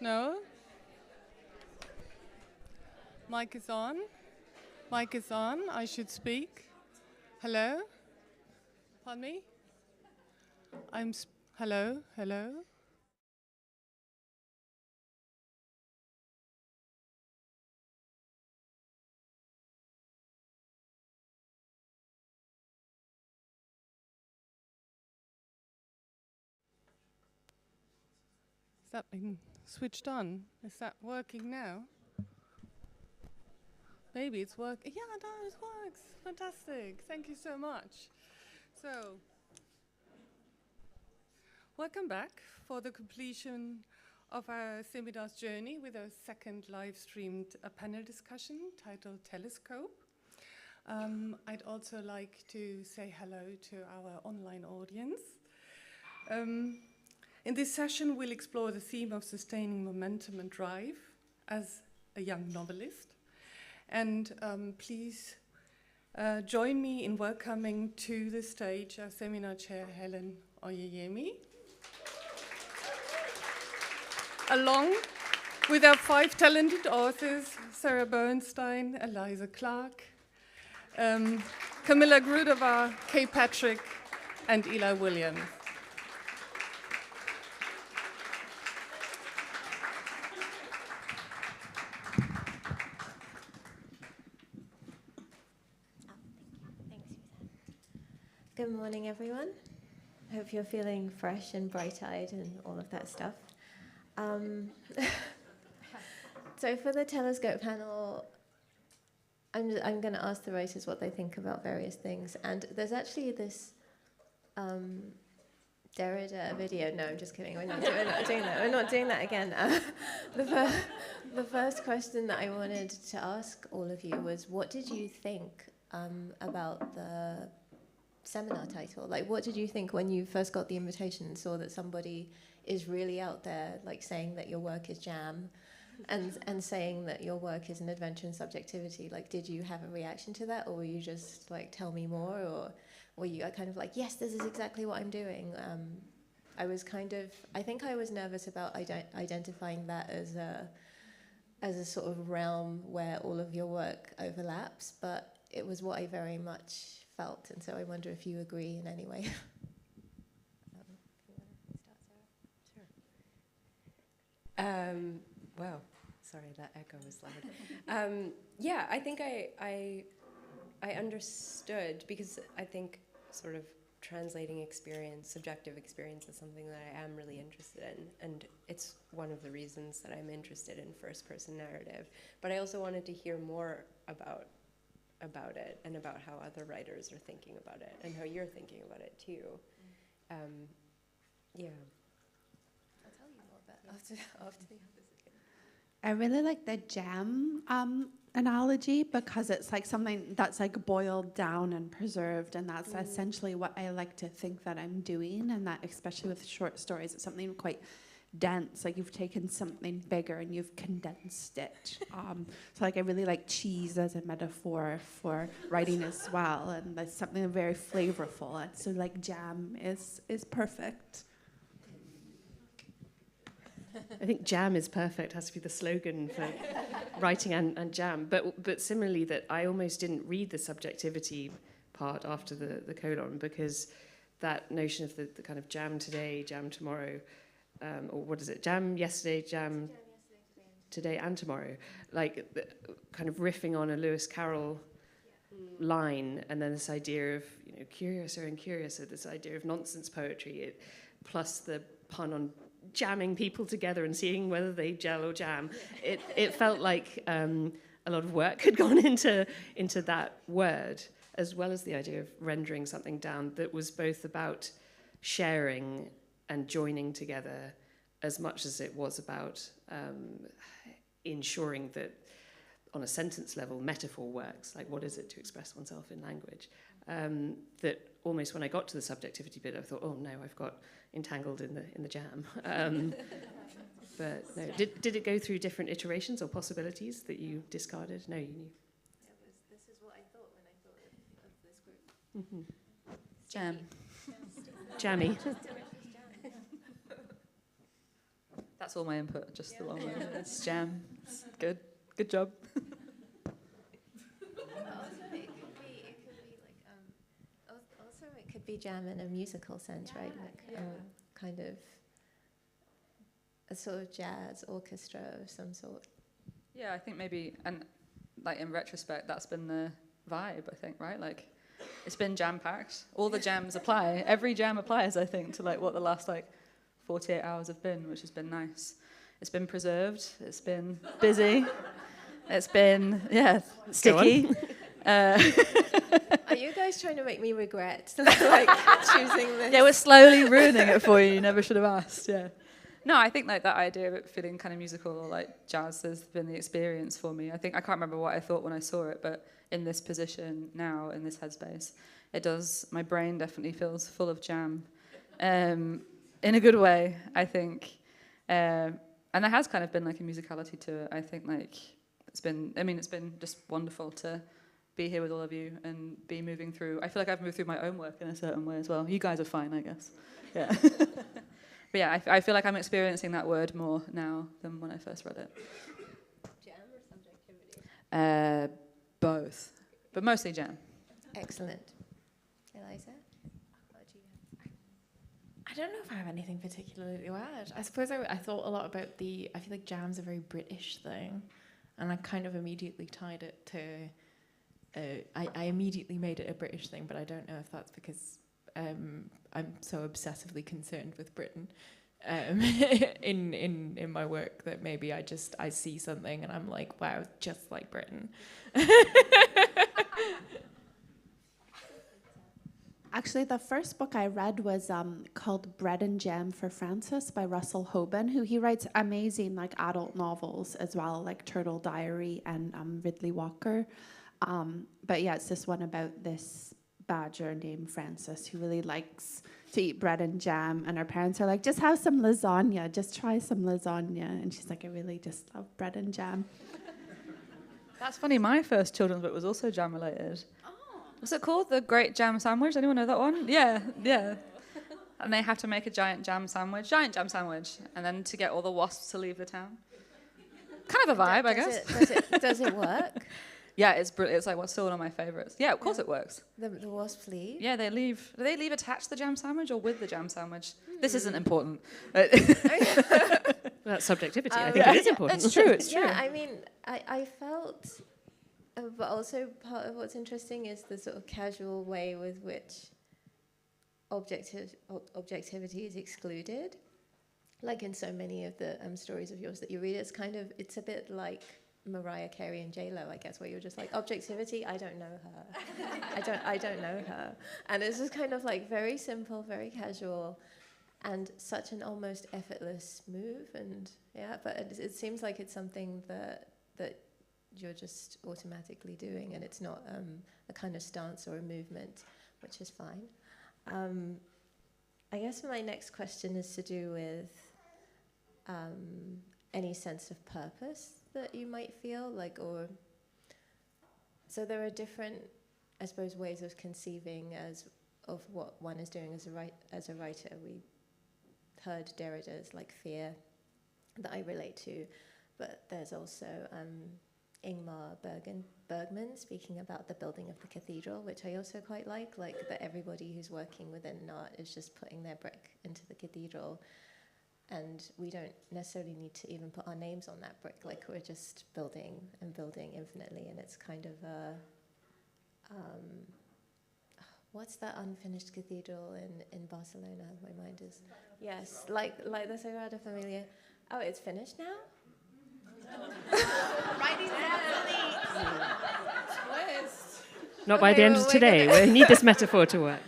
No? Mic is on. Mic is on. I should speak. Hello? Pardon me? Hello? Hello? Is that being switched on? Is that working now? Maybe it's working. Yeah, no, it works. Fantastic. Thank you so much. So, welcome back for the completion of our seminar's journey with our second live-streamed panel discussion titled Telescope. I'd also like to say hello to our online audience. In this session, we'll explore the theme of sustaining momentum and drive as a young novelist. And please join me in welcoming to the stage our seminar chair, Helen Oyeyemi, along with our 5 talented authors, Sarah Bernstein, Eliza Clark, Camilla Grudova, Kay Patrick, and Eli Williams. Good morning, everyone. I hope you're feeling fresh and bright-eyed and all of that stuff. So for the Telescope panel, I'm going to ask the writers what they think about various things. And there's actually this Derrida video. No, I'm just kidding. We're not doing that. We're not doing that again. The first question that I wanted to ask all of you was, what did you think about the seminar title? Like, what did you think when you first got the invitation and saw that somebody is really out there, like saying that your work is jam and saying that your work is an adventure in subjectivity? Like, did you have a reaction to that, or were you just like, tell me more, or were you kind of like, yes, this is exactly what I'm doing? I think I was nervous about identifying that as a sort of realm where all of your work overlaps, but it was what I very much felt, and so I wonder if you agree in any way. Wow, sorry, that echo was loud. Yeah, I think I understood, because I think sort of translating experience, subjective experience, is something that I am really interested in, and it's one of the reasons that I'm interested in first-person narrative. But I also wanted to hear more about it and about how other writers are thinking about it and how you're thinking about it too. Yeah. I'll tell you more about after the others. I really like the jam analogy, because it's like something that's like boiled down and preserved, and that's essentially what I like to think that I'm doing, and that especially with short stories, it's something quite dense, like you've taken something bigger and you've condensed it. So like I really like cheese as a metaphor for writing as well, and that's something very flavorful, and so like jam is perfect. I think jam is perfect has to be the slogan for writing and jam. But similarly, that I almost didn't read the subjectivity part after the colon, because that notion of the kind of jam today, jam tomorrow, or what is it? Jam yesterday, jam today and tomorrow. Like kind of riffing on a Lewis Carroll line, and then this idea of, curiouser and curiouser, this idea of nonsense poetry, plus the pun on jamming people together and seeing whether they gel or jam. It felt like a lot of work had gone into that word, as well as the idea of rendering something down that was both about sharing and joining together as much as it was about ensuring that on a sentence level metaphor works, like what is it to express oneself in language. That almost when I got to the subjectivity bit, I thought, oh no, I've got entangled in the jam. But no, did it go through different iterations or possibilities that you discarded? No, you knew. This is what I thought when I thought of this group. Mm-hmm. Jam. Jammy. That's all my input, just the long one. It's jam. It's good. Good job. It could be jam in a musical sense, right? Like kind of a sort of jazz orchestra of some sort. Yeah, I think maybe, and like in retrospect, that's been the vibe, I think, right? Like, it's been jam-packed. All the jams apply. Every jam applies, I think, to like what the last like 48 hours have been, which has been nice. It's been preserved. It's been busy. It's been, sticky. Are you guys trying to make me regret like choosing this? Yeah, we're slowly ruining it for you. You never should have asked. Yeah. No, I think like that idea of it feeling kind of musical or like jazz has been the experience for me. I think I can't remember what I thought when I saw it, but in this position now, in this headspace, it does. My brain definitely feels full of jam, in a good way, I think. And there has kind of been like a musicality to it. I think like it's been just wonderful to be here with all of you and be moving through. I feel like I've moved through my own work in a certain way as well. You guys are fine, I guess. Yeah. But yeah, I feel like I'm experiencing that word more now than when I first read it. Jam or subjectivity? Both, but mostly jam. Excellent. Eliza? What do you have? I don't know if I have anything particularly to add. I suppose I thought a lot about I feel like jam's a very British thing, and I kind of immediately tied it to, I immediately made it a British thing, but I don't know if that's because I'm so obsessively concerned with Britain in my work that maybe I see something and I'm like, wow, just like Britain. Actually, the first book I read was called Bread and Jam for Francis by Russell Hoban, who he writes amazing like adult novels as well, like Turtle Diary and Ridley Walker. But yeah, it's this one about this badger named Francis who really likes to eat bread and jam, and her parents are like, just have some lasagna, just try some lasagna, and she's like, I really just love bread and jam. That's funny, my first children's book was also jam related. Was it called The Great Jam Sandwich? Anyone know that one? Yeah. And they have to make a giant jam sandwich, and then to get all the wasps to leave the town. Kind of a vibe, I guess. Does it work? Yeah, it's brilliant. It's like what's still one of my favourites. Yeah, of course it works. The wasps leave? Yeah, they leave. Do they leave attached to the jam sandwich or with the jam sandwich? This isn't important. That's subjectivity. I think it is important. It's true. It's true. Yeah, I mean, I felt, but also part of what's interesting is the sort of casual way with which objectivity is excluded. Like in so many of the stories of yours that you read, it's a bit like Mariah Carey and J-Lo, I guess, where you're just like, objectivity, I don't know her. I don't know her. And it's just kind of like very simple, very casual, and such an almost effortless move. And yeah, but it seems like it's something that you're just automatically doing, and it's not a kind of stance or a movement, which is fine. I guess my next question is to do with any sense of purpose that you might feel like, or so there are different, I suppose, ways of conceiving of what one is doing as a writer. We heard Derrida's like fear that I relate to, but there's also Ingmar Bergman speaking about the building of the cathedral, which I also quite like that everybody who's working within art is just putting their brick into the cathedral. And we don't necessarily need to even put our names on that brick. Like, we're just building and building infinitely. And it's kind of what's that unfinished cathedral in Barcelona? My mind is... Yes, like the Sagrada Familia. Oh, it's finished now? Writing Twist. Not by the end of today. We need this metaphor to work.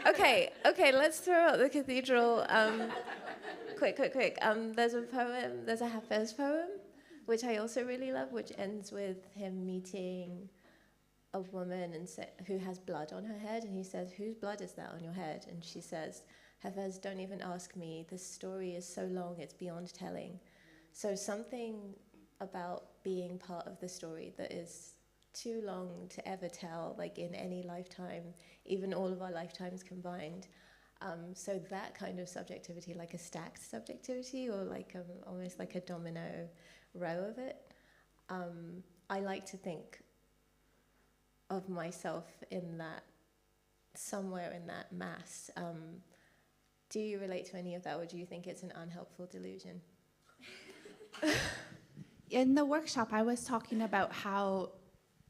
Okay, let's throw out the cathedral. Quick. There's a poem, there's a Hafez poem, which I also really love, which ends with him meeting a woman who has blood on her head, and he says, whose blood is that on your head? And she says, Hafez, don't even ask me. This story is so long, it's beyond telling. So something about being part of the story that is too long to ever tell, like in any lifetime, even all of our lifetimes combined. So that kind of subjectivity, like a stacked subjectivity, or like almost like a domino row of it. I like to think of myself in that, somewhere in that mass. Do you relate to any of that, or do you think it's an unhelpful delusion? In the workshop, I was talking about how,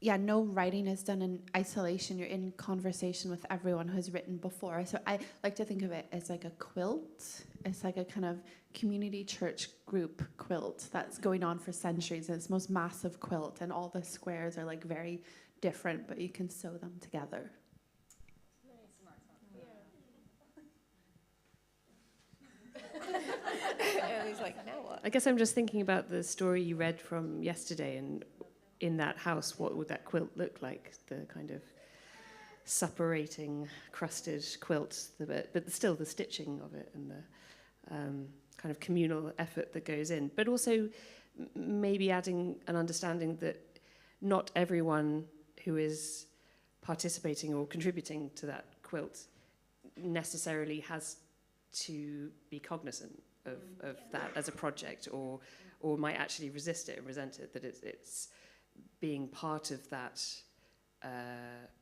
no writing is done in isolation. You're in conversation with everyone who's written before. So I like to think of it as like a quilt. It's like a kind of community church group quilt that's going on for centuries. It's this most massive quilt, and all the squares are like very different, but you can sew them together. Eley's like, now what? I guess I'm just thinking about the story you read from yesterday, and in that house, what would that quilt look like? The kind of suppurating, crusted quilt, but still the stitching of it, and the kind of communal effort that goes in. But also maybe adding an understanding that not everyone who is participating or contributing to that quilt necessarily has to be cognizant of that as a project, or might actually resist it and resent it, that it's being part of that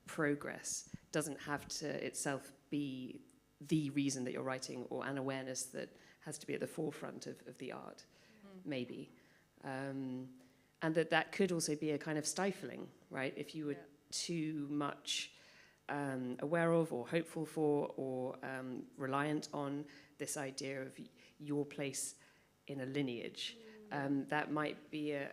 progress doesn't have to itself be the reason that you're writing, or an awareness that has to be at the forefront of the art, maybe. And that could also be a kind of stifling, right? If you were too much aware of, or hopeful for, or reliant on this idea of your place in a lineage, that might be a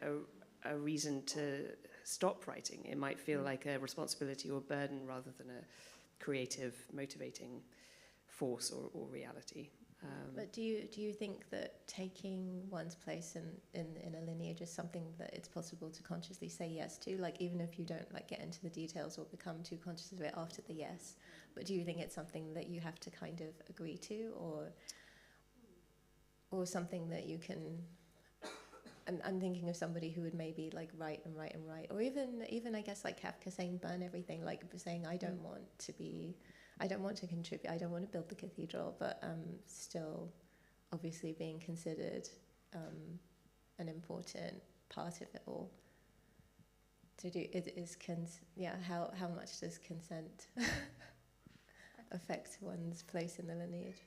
reason to stop writing. It might feel like a responsibility or burden rather than a creative, motivating force or reality. But do you think that taking one's place in a lineage is something that it's possible to consciously say yes to? Like, even if you don't like get into the details or become too conscious of it after the yes, but do you think it's something that you have to kind of agree to, or something that you can? I'm thinking of somebody who would maybe like write, or even I guess like Kafka saying burn everything, like saying I don't want to contribute, I don't want to build the cathedral, but still obviously being considered an important part of it all. How much does consent affect one's place in the lineage?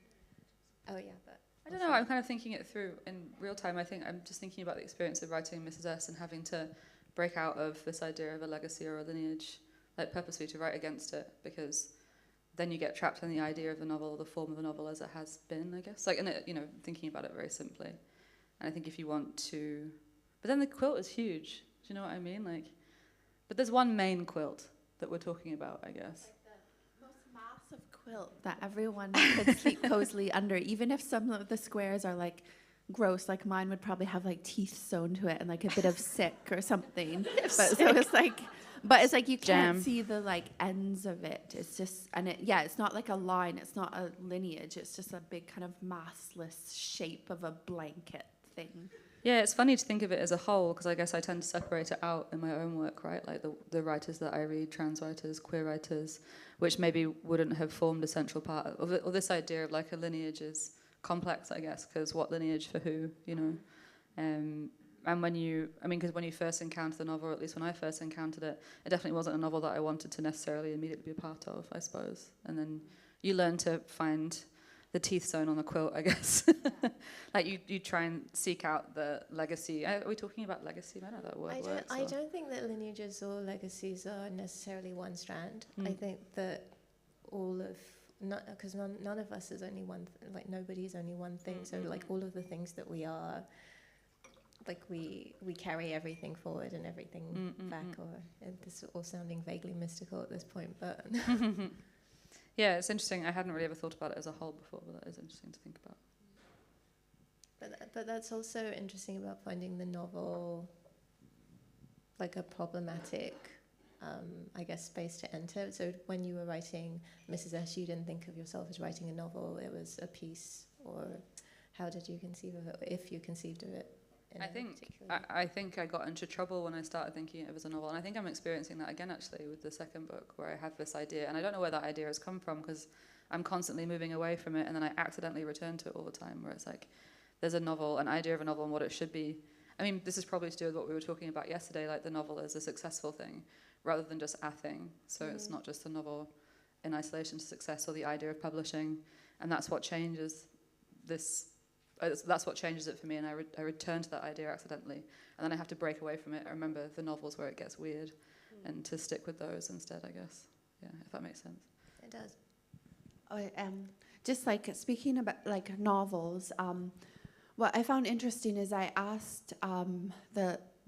Oh yeah, but I don't know, I'm kind of thinking it through in real time. I think I'm just thinking about the experience of writing Mrs. S and having to break out of this idea of a legacy or a lineage, like purposely to write against it, because then you get trapped in the idea of the novel, the form of the novel as it has been, I guess. Like, and it, thinking about it very simply. And I think if you want to, but then the quilt is huge. Do you know what I mean? Like, but there's one main quilt that we're talking about, I guess. Massive quilt that everyone could sleep cozily under, even if some of the squares are like gross, like mine would probably have like teeth sewn to it and like a bit of sick or something. But it's like you can't see the like ends of it. It's just, and it's not like a line, it's not a lineage, it's just a big kind of massless shape of a blanket thing. Yeah, it's funny to think of it as a whole, because I guess I tend to separate it out in my own work, right? Like the writers that I read, trans writers, queer writers, which maybe wouldn't have formed a central part of it, or this idea of like a lineage is complex, I guess, because what lineage for who, And because when you first encounter the novel, or at least when I first encountered it, it definitely wasn't a novel that I wanted to necessarily immediately be a part of, I suppose. And then you learn to find the teeth sewn on a quilt, I guess. Like you try and seek out the legacy. Are we talking about legacy? I don't know that word works. I don't think that lineages or legacies are necessarily one strand. I think that because none of us is only one, like nobody is only one thing. So like all of the things that we are, like we carry everything forward and everything back, this is all sounding vaguely mystical at this point, but yeah, it's interesting. I hadn't really ever thought about it as a whole before, but that is interesting to think about. But that's also interesting about finding the novel like a problematic, I guess, space to enter. So when you were writing Mrs. S, you didn't think of yourself as writing a novel, it was a piece, or how did you conceive of it, if you conceived of it? I think I got into trouble when I started thinking it was a novel, and I think I'm experiencing that again actually with the second book, where I have this idea, and I don't know where that idea has come from, because I'm constantly moving away from it, and then I accidentally return to it all the time, where it's like there's a novel, an idea of a novel and what it should be. I mean, this is probably to do with what we were talking about yesterday, like the novel is a successful thing rather than just a thing. So it's not just a novel in isolation to success or the idea of publishing, and that's what changes this. That's what changes it for me, and I return to that idea accidentally, and then I have to break away from it. I remember the novels where it gets weird, and to stick with those instead, I guess. Yeah, if that makes sense. It does. Just like speaking about like novels, what I found interesting is I asked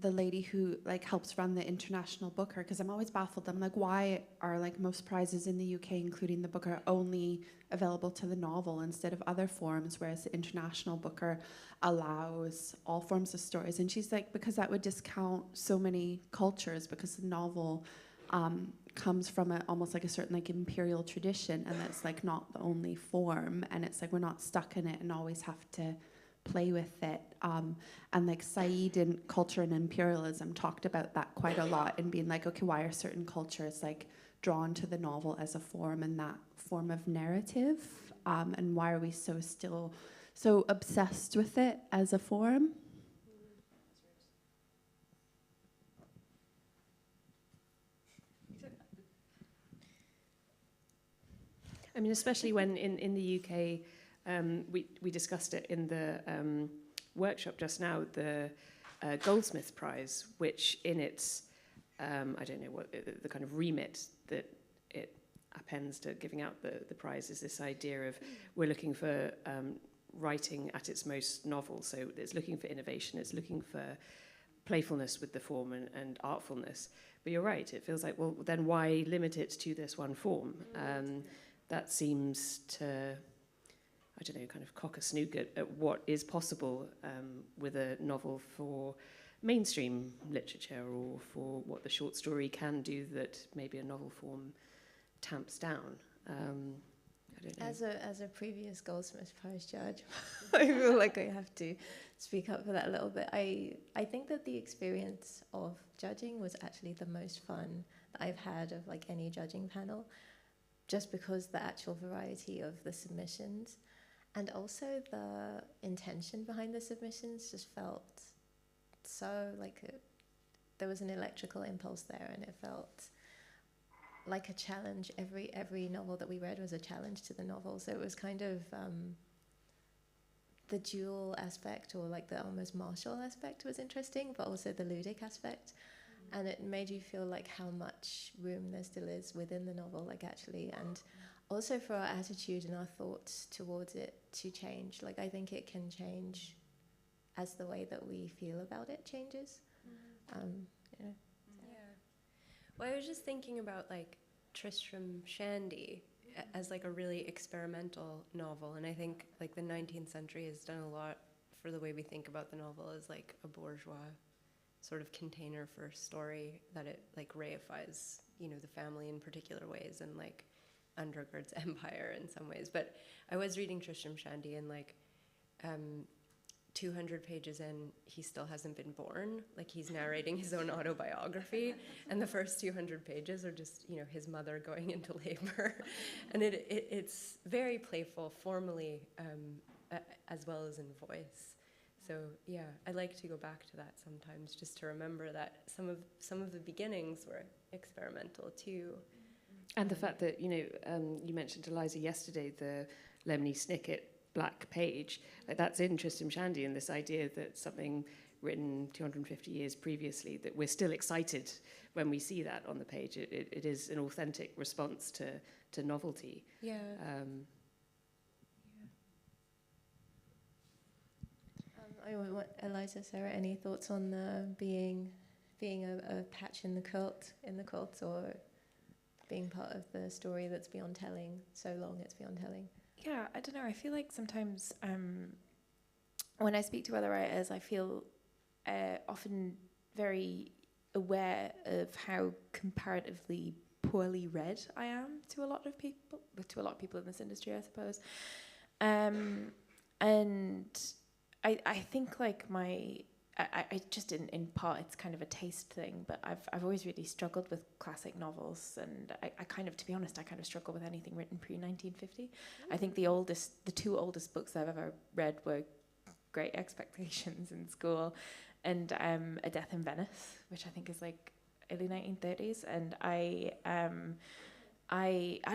the lady who like helps run the International Booker, because I'm always baffled. I'm like, why are like most prizes in the UK, including the Booker, only available to the novel instead of other forms, whereas the International Booker allows all forms of stories? And she's like, because that would discount so many cultures, because the novel comes from almost like a certain like imperial tradition, and that's like not the only form, and it's like we're not stuck in it and always have to play with it. And like Said in Culture and Imperialism talked about that quite a lot, and being like, okay, why are certain cultures like drawn to the novel as a form and that form of narrative, and why are we still so obsessed with it as a form? I mean, especially when in the UK, we discussed it in the workshop just now, the Goldsmith Prize, which in its, I don't know what, the kind of remit that it appends to giving out the prize is this idea of we're looking for writing at its most novel. So it's looking for innovation, it's looking for playfulness with the form and artfulness. But you're right, it feels like, well, then why limit it to this one form? That seems to, I don't know, kind of cock a snook at what is possible with a novel for mainstream literature, or for what the short story can do that maybe a novel form tamps down. I don't know. As a previous Goldsmith Prize judge, I feel like I have to speak up for that a little bit. I think that the experience of judging was actually the most fun that I've had of like any judging panel, just because the actual variety of the submissions and also the intention behind the submissions just felt so like there was an electrical impulse there, and it felt like a challenge. Every novel that we read was a challenge to the novel, so it was kind of the dual aspect, or like the almost martial aspect was interesting, but also the ludic aspect. And it made you feel like how much room there still is within the novel, like actually, and also for our attitude and our thoughts towards it to change. Like I think it can change as the way that we feel about it changes. You know. Yeah. Well, I was just thinking about like Tristram Shandy as like a really experimental novel, and I think like the 19th century has done a lot for the way we think about the novel as like a bourgeois sort of container for story, that it like reifies, you know, the family in particular ways and like undergirds empire in some ways. But I was reading Tristram Shandy, and like 200 pages in, he still hasn't been born. Like he's narrating his own autobiography, and the first 200 pages are just, you know, his mother going into labor. And it's very playful formally as well as in voice. So yeah, I like to go back to that sometimes, just to remember that some of the beginnings were experimental too. And the fact that, you know, you mentioned Eliza yesterday, the Lemony Snicket black page, like that's in Tristram Shandy, and this idea that something written 250 years previously, that we're still excited when we see that on the page. It is an authentic response to novelty. Yeah. I want Eliza, Sarah, any thoughts on being a patch in the quilt, or being part of the story that's beyond telling, so long it's beyond telling? Yeah, I don't know. I feel like sometimes when I speak to other writers, I feel often very aware of how comparatively poorly read I am to a lot of people in this industry, I suppose. And I think like my I just in part it's kind of a taste thing, but I've always really struggled with classic novels, and I kind of, to be honest, I kind of struggle with anything written pre-1950. I think the two oldest books I've ever read were Great Expectations in school, and A Death in Venice, which I think is like early 1930s, and I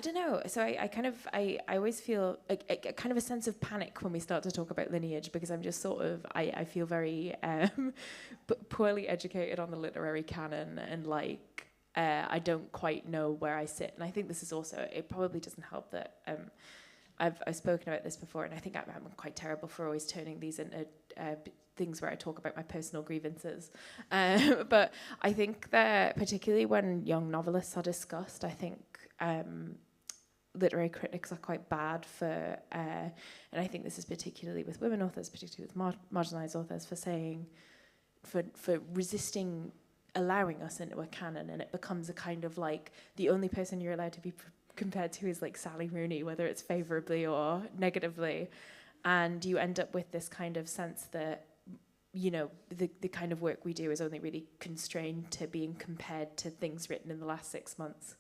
don't know. So I always feel a kind of a sense of panic when we start to talk about lineage, because I'm just sort of, I feel very poorly educated on the literary canon, and like I don't quite know where I sit. And I think this is also, it probably doesn't help that I've spoken about this before, and I think I'm quite terrible for always turning these into things where I talk about my personal grievances. But I think that particularly when young novelists are discussed, I think literary critics are quite bad for, and I think this is particularly with women authors, particularly with marginalized authors, for saying, for resisting allowing us into a canon, and it becomes a kind of like the only person you're allowed to be compared to is like Sally Rooney, whether it's favorably or negatively, and you end up with this kind of sense that, you know, the kind of work we do is only really constrained to being compared to things written in the last 6 months.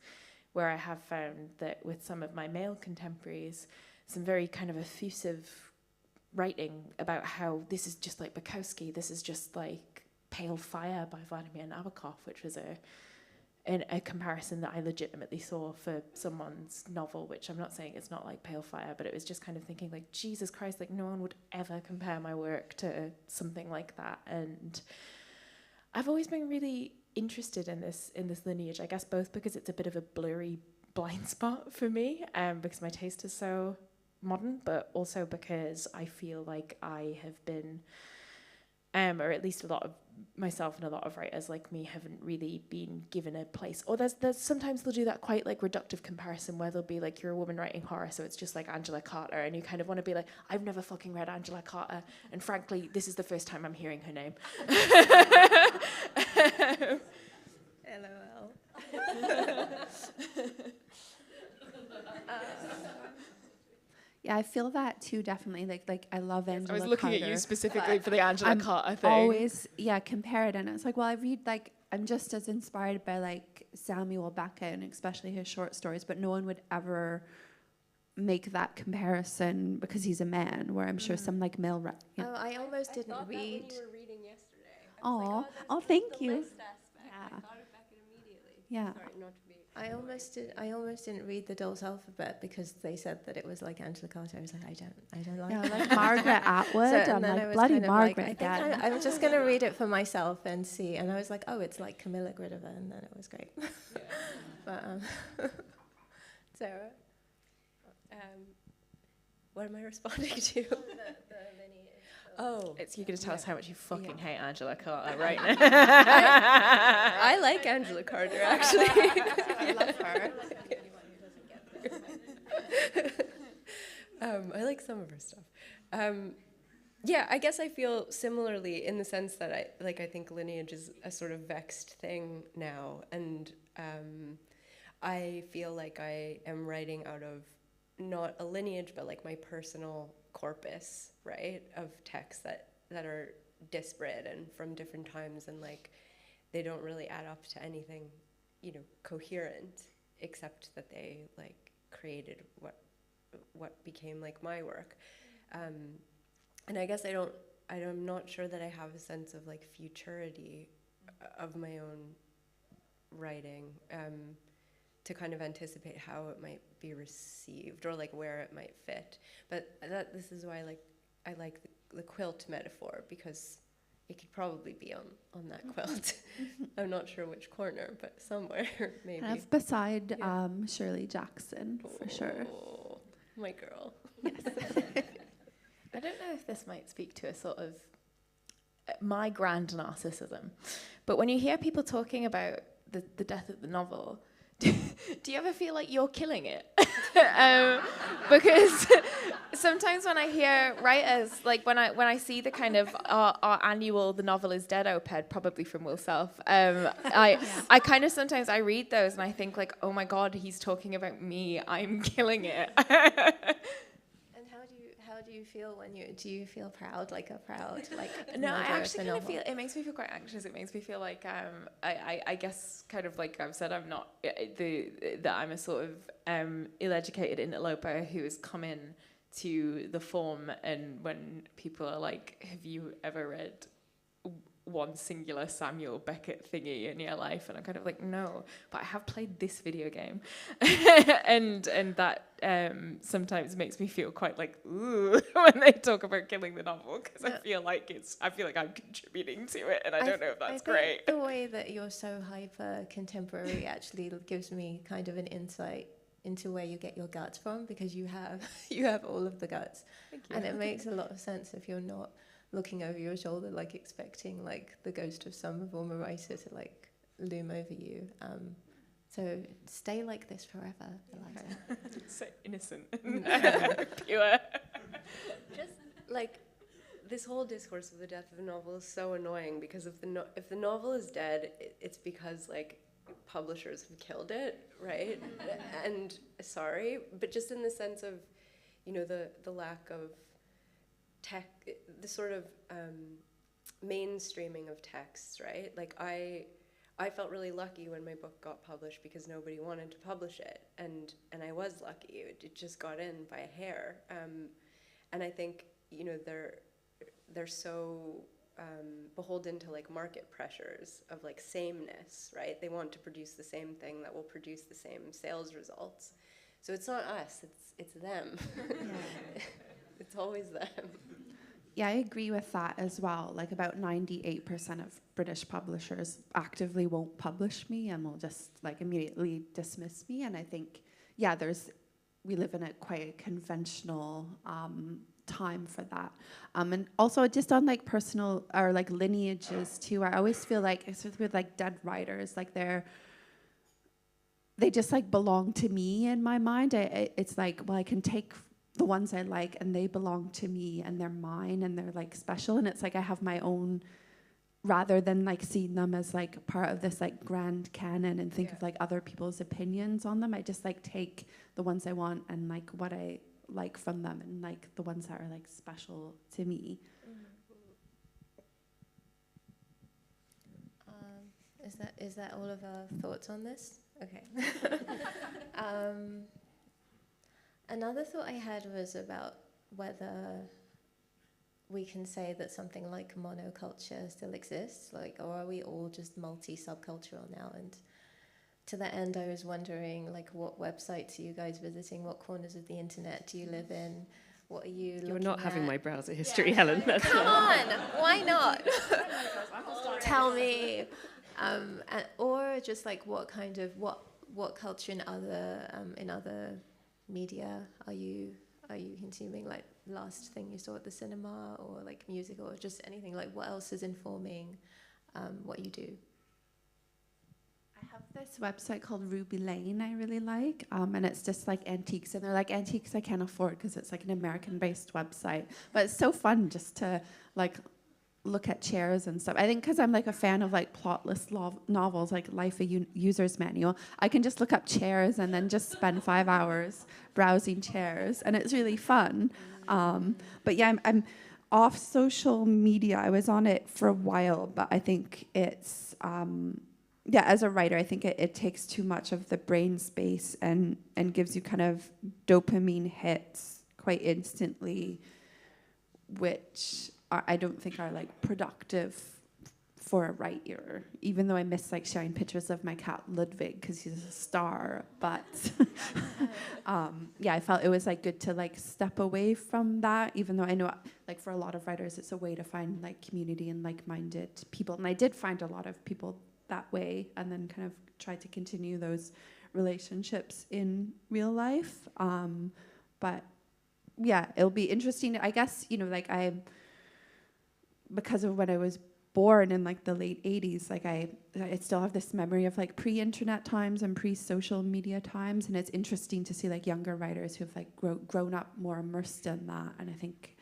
Where I have found that with some of my male contemporaries, some very kind of effusive writing about how this is just like Bukowski, this is just like Pale Fire by Vladimir Nabokov, which was a comparison that I legitimately saw for someone's novel, which I'm not saying it's not like Pale Fire, but it was just kind of thinking like, Jesus Christ, like no one would ever compare my work to something like that. And I've always been really interested in this lineage, I guess, both because it's a bit of a blurry blind spot for me, because my taste is so modern, but also because I feel like I have been, or at least a lot of myself and a lot of writers like me haven't really been given a place. Or there's sometimes they'll do that quite like reductive comparison where they'll be like, you're a woman writing horror, so it's just like Angela Carter, and you kind of want to be like, I've never fucking read Angela Carter, and frankly, this is the first time I'm hearing her name. LOL. Yeah, I feel that too, definitely. Like I love Angela Carter. I was looking at you specifically for the Angela Carter thing. Always, compare it, and it's like, well, I read like, I'm just as inspired by like Samuel Beckett and especially his short stories, but no one would ever make that comparison because he's a man. Where I'm sure some like male. Oh, I almost didn't read. That when you were reading yesterday. Oh, thank you. I thought of Beckett immediately. Yeah. Sorry, not to be. I almost didn't read the Doll's Alphabet because they said that it was like Angela Carter. I was like, I don't like Yeah, that. like Margaret Atwood. So, I'm then I like, was bloody kind of Margaret like, again. I'm just going to read it for myself and see. And I was like, oh, it's like Camilla Grudova, and then it was great. But Sarah, what am I responding to? The lineage. Oh, You're going to tell us how much you fucking hate Angela Carter right now. I like Angela Carter, actually. I love her. I like some of her stuff. Yeah, I guess I feel similarly in the sense that I think lineage is a sort of vexed thing now, and I feel like I am writing out of not a lineage, but like my personal corpus, right, of texts that are disparate and from different times, and like they don't really add up to anything, you know, coherent, except that they like created what became like my work. And I guess I'm not sure that I have a sense of like futurity of my own writing, to kind of anticipate how it might be received or like where it might fit. But this is why I like the quilt metaphor, because it could probably be on that quilt. I'm not sure which corner, but somewhere maybe. Kind of beside Shirley Jackson, for sure. My girl. Yes. I don't know if this might speak to a sort of my grand narcissism, but when you hear people talking about the death of the novel, do you ever feel like you're killing it? Because sometimes when I hear writers, like when I see the kind of our annual The Novel is Dead op-ed, probably from Will Self, I kind of sometimes I read those and I think like, oh my God, he's talking about me, I'm killing it. And how how do you feel when do you feel proud, like a proud, like No, I mother of actually the kind of novel? feel, it makes me feel quite anxious. It makes me feel like I guess kind of like I've said, I'm not that I'm a sort of ill-educated interloper who has come in to the form, and when people are like, have you ever read one singular Samuel Beckett thingy in your life? And I'm kind of like, no, but I have played this video game. and that sometimes makes me feel quite like, ooh, when they talk about killing the novel, because I feel like I'm contributing to it, and I don't know if that's great. The way that you're so hyper contemporary actually gives me kind of an insight into where you get your guts from, because you have all of the guts. Thank you. And it makes a lot of sense if you're not looking over your shoulder, like expecting like the ghost of some former writer to like loom over you. So stay like this forever, Eliza. So innocent and pure. Just like this whole discourse of the death of a novel is so annoying, because if the novel is dead, it's because like publishers have killed it, right? And sorry, but just in the sense of, you know, the lack of tech, the sort of mainstreaming of texts, right? Like I felt really lucky when my book got published, because nobody wanted to publish it, and I was lucky. It just got in by a hair. And I think, you know, they're so beholden to like market pressures of like sameness, right? They want to produce the same thing that will produce the same sales results. So it's not us, it's them. Yeah. It's always them. Yeah, I agree with that as well. Like about 98% of British publishers actively won't publish me and will just like immediately dismiss me. And I think, yeah, we live in a quite conventional time for that. And also just on like personal or like lineages too, I always feel like it's with like dead writers, like they just like belong to me in my mind. It's like, well, I can take the ones I like and they belong to me and they're mine and they're like special, and it's like I have my own, rather than like seeing them as like part of this like grand canon and think of like other people's opinions on them. I just like take the ones I want and like what I like from them, and like the ones that are like special to me. Is that all of our thoughts on this? Okay. Another thought I had was about whether we can say that something like monoculture still exists, like, or are we all just multi-subcultural now? And to that end, I was wondering, like, what websites are you guys visiting? What corners of the internet do you live in? What are you looking at? You're not having my browser history, Helen. That's Come on, why not? Tell me. Or just like what kind of what culture in other media are you consuming? Like last thing you saw at the cinema, or like music, or just anything. Like what else is informing what you do? I have this website called Ruby Lane I really like, and it's just like antiques, and they're like antiques I can't afford because it's like an American-based website, but it's so fun just to like look at chairs and stuff. I think because I'm like a fan of like plotless novels, like Life a User's Manual, I can just look up chairs and then just spend 5 hours browsing chairs, and it's really fun. But yeah, I'm off social media. I was on it for a while, but I think it's as a writer, I think it takes too much of the brain space and gives you kind of dopamine hits quite instantly, which I don't think are like productive for a writer, even though I miss like sharing pictures of my cat Ludwig because he's a star. But I felt it was like good to like step away from that, even though I know like for a lot of writers it's a way to find like community and like-minded people. And I did find a lot of people that way, and then kind of tried to continue those relationships in real life. But yeah, it'll be interesting. I guess, you know, like because of when I was born in like the late 80s, like I still have this memory of like pre-internet times and pre-social media times, and it's interesting to see like younger writers who've like grown up more immersed in that, and I think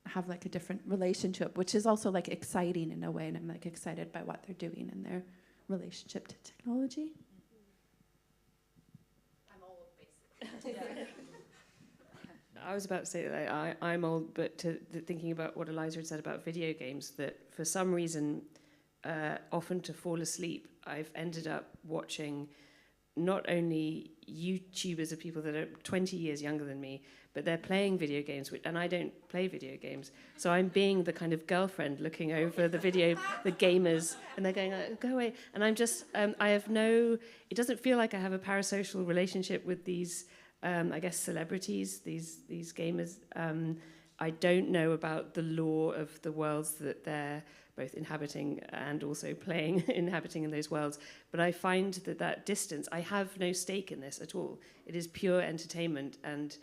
have like a different relationship, which is also like exciting in a way, and I'm like excited by what they're doing in their relationship to technology. I'm old, basically. I was about to say that I'm old, but thinking about what Eliza had said about video games, that for some reason, often to fall asleep, I've ended up watching not only YouTubers of people that are 20 years younger than me, but they're playing video games, and I don't play video games. So I'm being the kind of girlfriend looking over the gamers, and they're going, go away. And I'm just, it doesn't feel like I have a parasocial relationship with these, I guess, celebrities, these gamers. I don't know about the lore of the worlds that they're both inhabiting and also inhabiting in those worlds. But I find that distance, I have no stake in this at all. It is pure entertainment and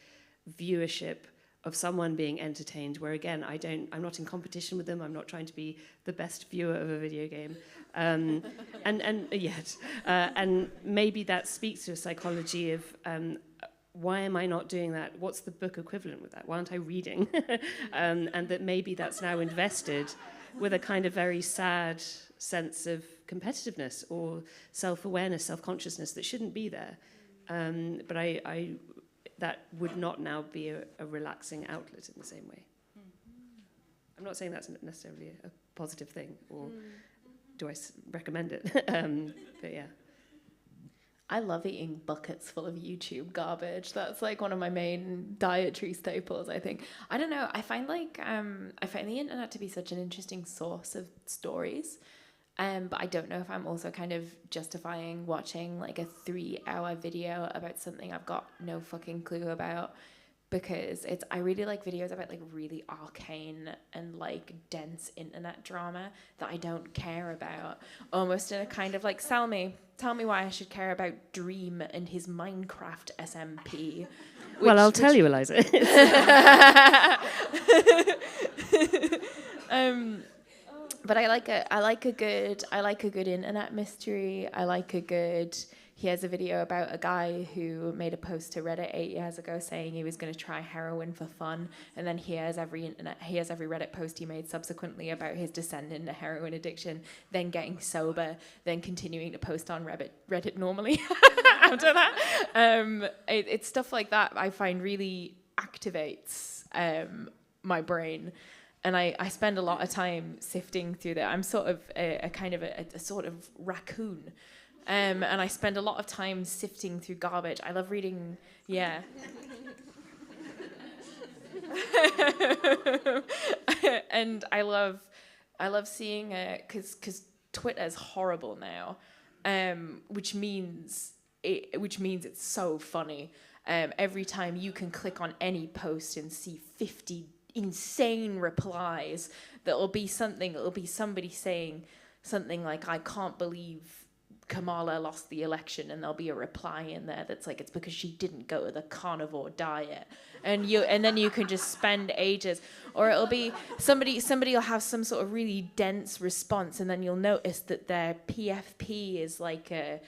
viewership of someone being entertained, where again, I'm not in competition with them. I'm not trying to be the best viewer of a video game. And maybe that speaks to a psychology of, why am I not doing that? What's the book equivalent with that? Why aren't I reading? And that maybe that's now invested with a kind of very sad sense of competitiveness or self-awareness, self-consciousness that shouldn't be there. But I that would not now be a relaxing outlet in the same way. I'm not saying that's necessarily a positive thing, or do I recommend it? But yeah. I love eating buckets full of YouTube garbage. That's like one of my main dietary staples, I think. I don't know. I find the internet to be such an interesting source of stories. But I don't know if I'm also kind of justifying watching like a 3-hour video about something I've got no fucking clue about, because I really like videos about like really arcane and like dense internet drama that I don't care about, almost in a kind of like, tell me why I should care about Dream and his Minecraft SMP. Well, I'll tell you, Eliza. But I like a good internet mystery. I like a good. Here's a video about a guy who made a post to Reddit 8 years ago saying he was going to try heroin for fun, and then here's every Reddit post he made subsequently about his descent into heroin addiction, then getting sober, then continuing to post on Reddit normally after that. It's stuff like that I find really activates my brain. And I spend a lot of time sifting through that. I'm sort of a kind of a sort of raccoon. And I spend a lot of time sifting through garbage. I love reading, yeah. And I love seeing because Twitter's horrible now, which means it's so funny. Every time you can click on any post and see 50 insane replies that'll be somebody saying something like, I can't believe Kamala lost the election, and there'll be a reply in there that's like, it's because she didn't go to the carnivore diet, and then you can just spend ages. Or it'll be somebody will have some sort of really dense response, and then you'll notice that their PFP is like a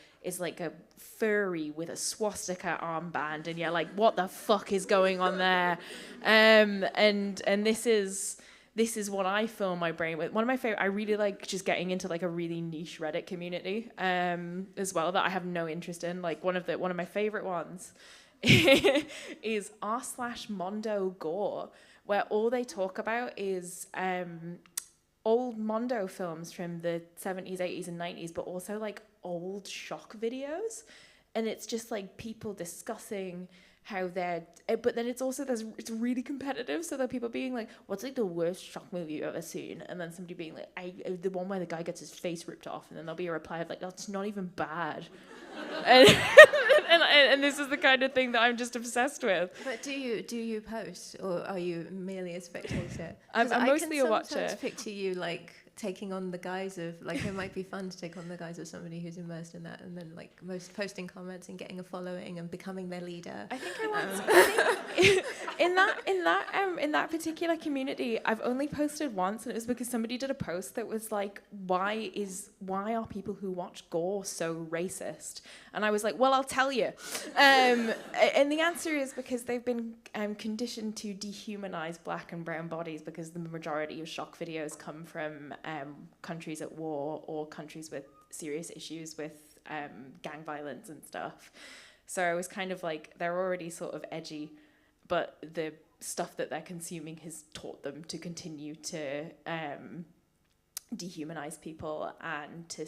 furry with a swastika armband, and you're like, what the fuck is going on there? And this is what I fill my brain with. One of my favorite, I really like just getting into like a really niche Reddit community as well that I have no interest in. Like one of my favorite ones is r/Mondo Gore, where all they talk about is old Mondo films from the 70s, 80s, and 90s, but also like old shock videos. And it's just like people discussing how they're, but then it's also, it's really competitive. So there are people being like, what's like the worst shock movie you've ever seen? And then somebody being like, the one where the guy gets his face ripped off. And then there'll be a reply of like, that's not even bad. and this is the kind of thing that I'm just obsessed with. But do you post, or are you merely a spectator? I'm mostly a watcher. I can sometimes picture you like taking on the guise of, like, it might be fun to take on the guise of somebody who's immersed in that, and then like posting comments and getting a following and becoming their leader. I think in that particular community, I've only posted once, and it was because somebody did a post that was like, why are people who watch gore so racist? And I was like, well, I'll tell you. And the answer is because they've been conditioned to dehumanize black and brown bodies, because the majority of shock videos come from countries at war or countries with serious issues with gang violence and stuff. So I was kind of like, they're already sort of edgy, but the stuff that they're consuming has taught them to continue to dehumanize people and to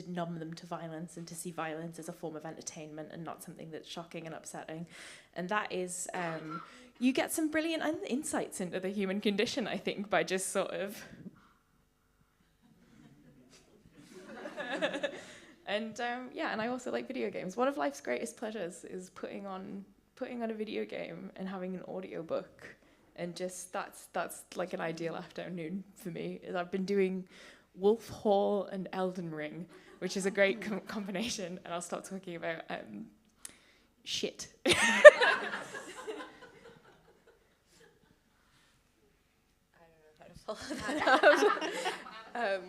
numb them to violence and to see violence as a form of entertainment and not something that's shocking and upsetting. And that is, you get some brilliant insights into the human condition, I think, by just sort of... and I also like video games. One of life's greatest pleasures is putting on a video game and having an audiobook. And just that's like an ideal afternoon for me. Is I've been doing Wolf Hall and Elden Ring, which is a great combination. And I'll stop talking about shit. I don't know how to follow that up.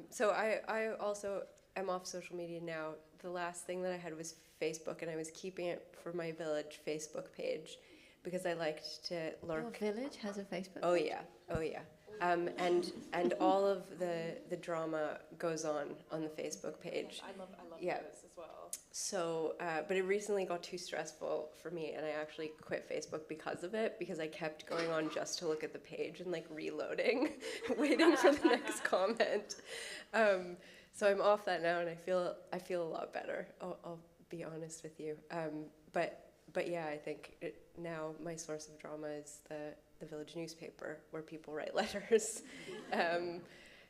So I also am off social media now. The last thing that I had was Facebook, and I was keeping it for my village Facebook page, because I liked to lurk. Your village has a Facebook page? Oh yeah. And all of the drama goes on the Facebook page. I love this as well. So, but it recently got too stressful for me, and I actually quit Facebook because of it, because I kept going on just to look at the page and like reloading, waiting for the next comment. So I'm off that now, and I feel a lot better. I'll be honest with you. But yeah, I think now my source of drama is the village newspaper, where people write letters.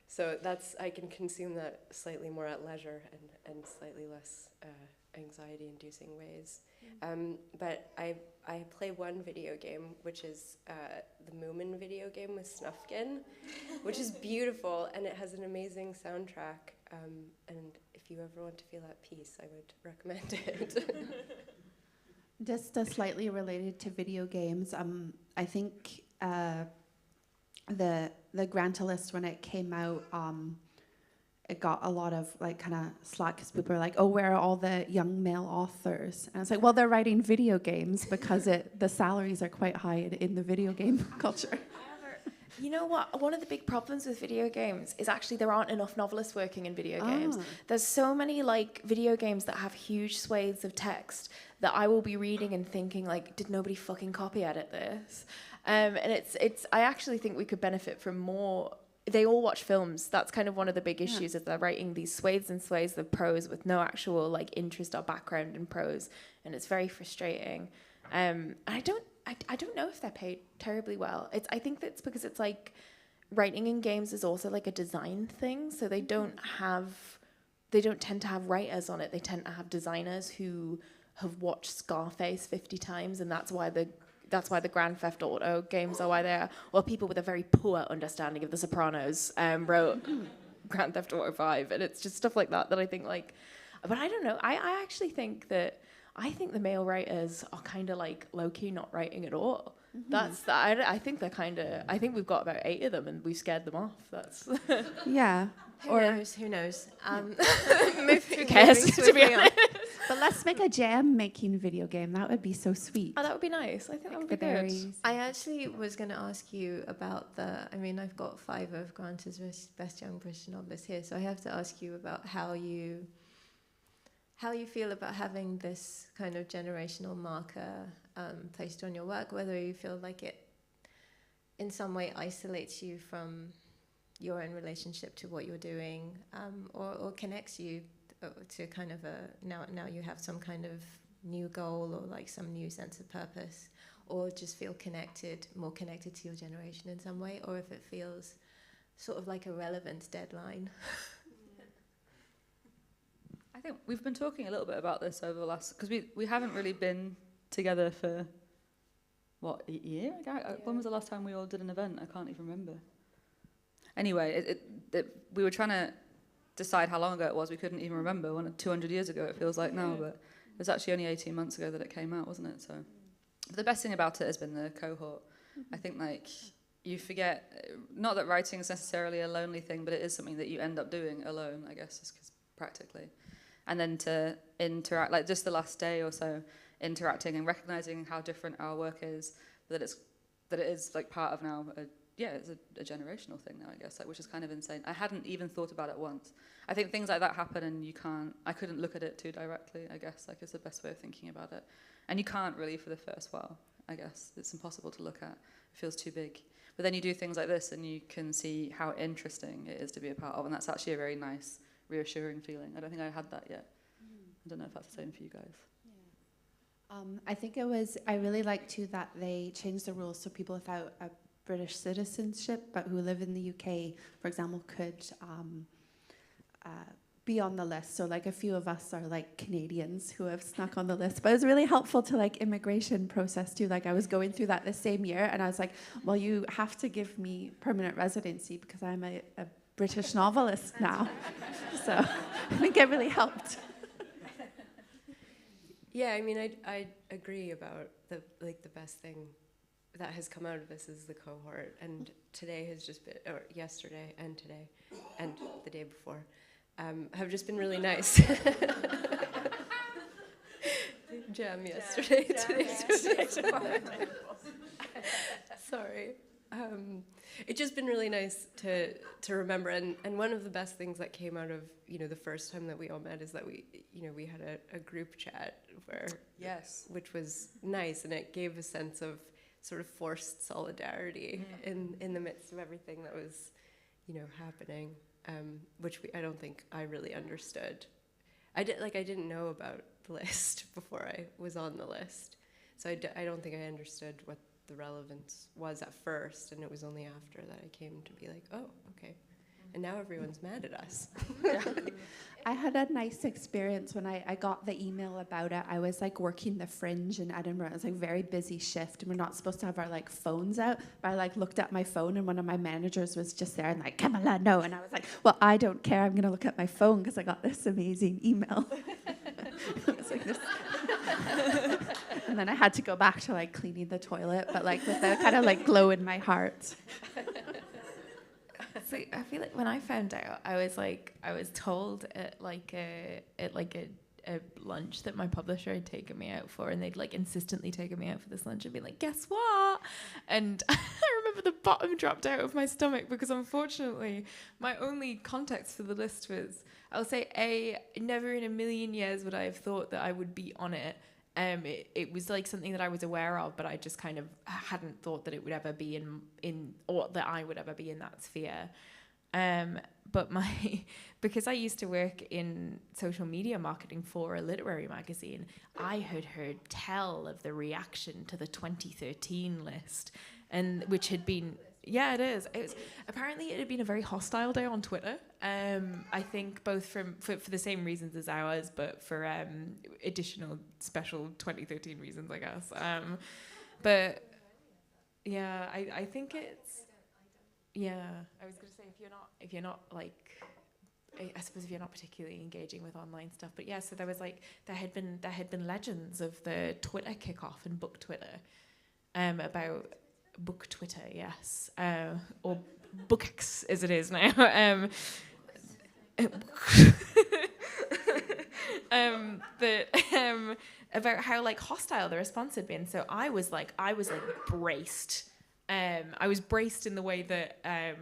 So I can consume that slightly more at leisure and slightly less anxiety-inducing ways. But I play one video game, which is the Moomin video game with Snufkin, which is beautiful, and it has an amazing soundtrack. And if you ever want to feel at peace, I would recommend it. Just slightly related to video games, I think the Grantolist, when it came out, it got a lot of like kind of slack, because people were like, "Oh, where are all the young male authors?" And it's like, well, they're writing video games because the salaries are quite high in the video game culture. You know what? One of the big problems with video games is actually there aren't enough novelists working in video games. There's so many like video games that have huge swathes of text that I will be reading and thinking like, did nobody fucking copy edit this? And I actually think we could benefit from more. They all watch films. That's kind of one of the big issues, is they're writing these swathes and swathes of prose with no actual like interest or background in prose, and it's very frustrating. I don't know if they're paid terribly well. I think that's because it's like writing in games is also like a design thing. So they don't tend to have writers on it. They tend to have designers who have watched Scarface 50 times, and that's why the Grand Theft Auto games are why they are. Or people with a very poor understanding of The Sopranos wrote Grand Theft Auto 5, and it's just stuff like that I think like. But I don't know. I actually think that. I think the male writers are kind of like low-key not writing at all. Mm-hmm. I think they're kind of. I think we've got about 8 of them, and we've scared them off. That's yeah. Who knows? Who cares? To be honest. But let's make a jam-making video game. That would be so sweet. Oh, that would be nice. I think that would be good. I actually was going to ask you about I've got 5 of Grant's best young British novelists here, so I have to ask you about how you feel about having this kind of generational marker placed on your work, whether you feel like it in some way isolates you from your own relationship to what you're doing, or connects you to kind of now you have some kind of new goal or like some new sense of purpose, or just feel more connected to your generation in some way, or if it feels sort of like a relevant deadline. I think we've been talking a little bit about this over the last, because we haven't really been together for, what, a year? When was the last time we all did an event? I can't even remember. Anyway, we were trying to decide how long ago it was. We couldn't even remember. 200 years ago it feels like now, but it was actually only 18 months ago that it came out, wasn't it? So the best thing about it has been the cohort. I think like you forget, not that writing is necessarily a lonely thing, but it is something that you end up doing alone, I guess, just practically. And then to interact, like just the last day or so, interacting and recognizing how different our work is, that it is like part of now it's a generational thing now, I guess, like, which is kind of insane. I hadn't even thought about it once. I think things like that happen and I couldn't look at it too directly, I guess, like, is the best way of thinking about it. And you can't really for the first while, I guess. It's impossible to look at. It feels too big. But then you do things like this and you can see how interesting it is to be a part of, and that's actually a very nice, reassuring feeling. I don't think I had that yet. I don't know if that's the same for you guys. I think I really like too that they changed the rules so people without a British citizenship but who live in the UK, for example, could be on the list. So like a few of us are like Canadians who have snuck on the list, but it was really helpful to like immigration process too. Like I was going through that the same year and I was like, well, you have to give me permanent residency because I'm a British novelist now. So I think it really helped. Yeah, I mean, I agree about the best thing that has come out of this is the cohort, and today has just been, or yesterday and today, and the day before, have just been really nice. Jam yesterday, today. Sorry. It's just been really nice to remember, and one of the best things that came out of the first time that we all met is that we had a group chat which was nice, and it gave a sense of sort of forced solidarity in the midst of everything that was happening, which I don't think I really understood. I didn't know about the list before I was on the list, so I don't think I understood what the relevance was at first, and it was only after that I came to be like, oh, okay. And now everyone's mad at us. I had a nice experience when I got the email about it. I was like working the Fringe in Edinburgh. It was like a very busy shift, and we're not supposed to have our like phones out. But I like looked at my phone, and one of my managers was just there and like, Camilla, no. And I was like, well, I don't care. I'm gonna look at my phone because I got this amazing email. It was like this. And then I had to go back to like cleaning the toilet, but like with a kind of like glow in my heart. So I feel like when I found out, I was told at a lunch that my publisher had taken me out for, and they'd like insistently taken me out for this lunch and been like, guess what? And I remember the bottom dropped out of my stomach because unfortunately my only context for the list was, I'll say never in a million years would I have thought that I would be on it. It was like something that I was aware of, but I just kind of hadn't thought that it would ever be in or that I would ever be in that sphere. But because I used to work in social media marketing for a literary magazine, I had heard tell of the reaction to the 2013 list, and which had been, yeah, it is. It was apparently it had been a very hostile day on Twitter. I think both for the same reasons as ours, but for additional special 2013 reasons, I guess. But yeah, I think it's, yeah. I was going to say if you're not like, I suppose if you're not particularly engaging with online stuff, but yeah. So there was like there had been legends of the Twitter kickoff and book Twitter, about book Twitter, yes, or bookx as it is now. About how like hostile the response had been. So I was braced. I was braced in the way that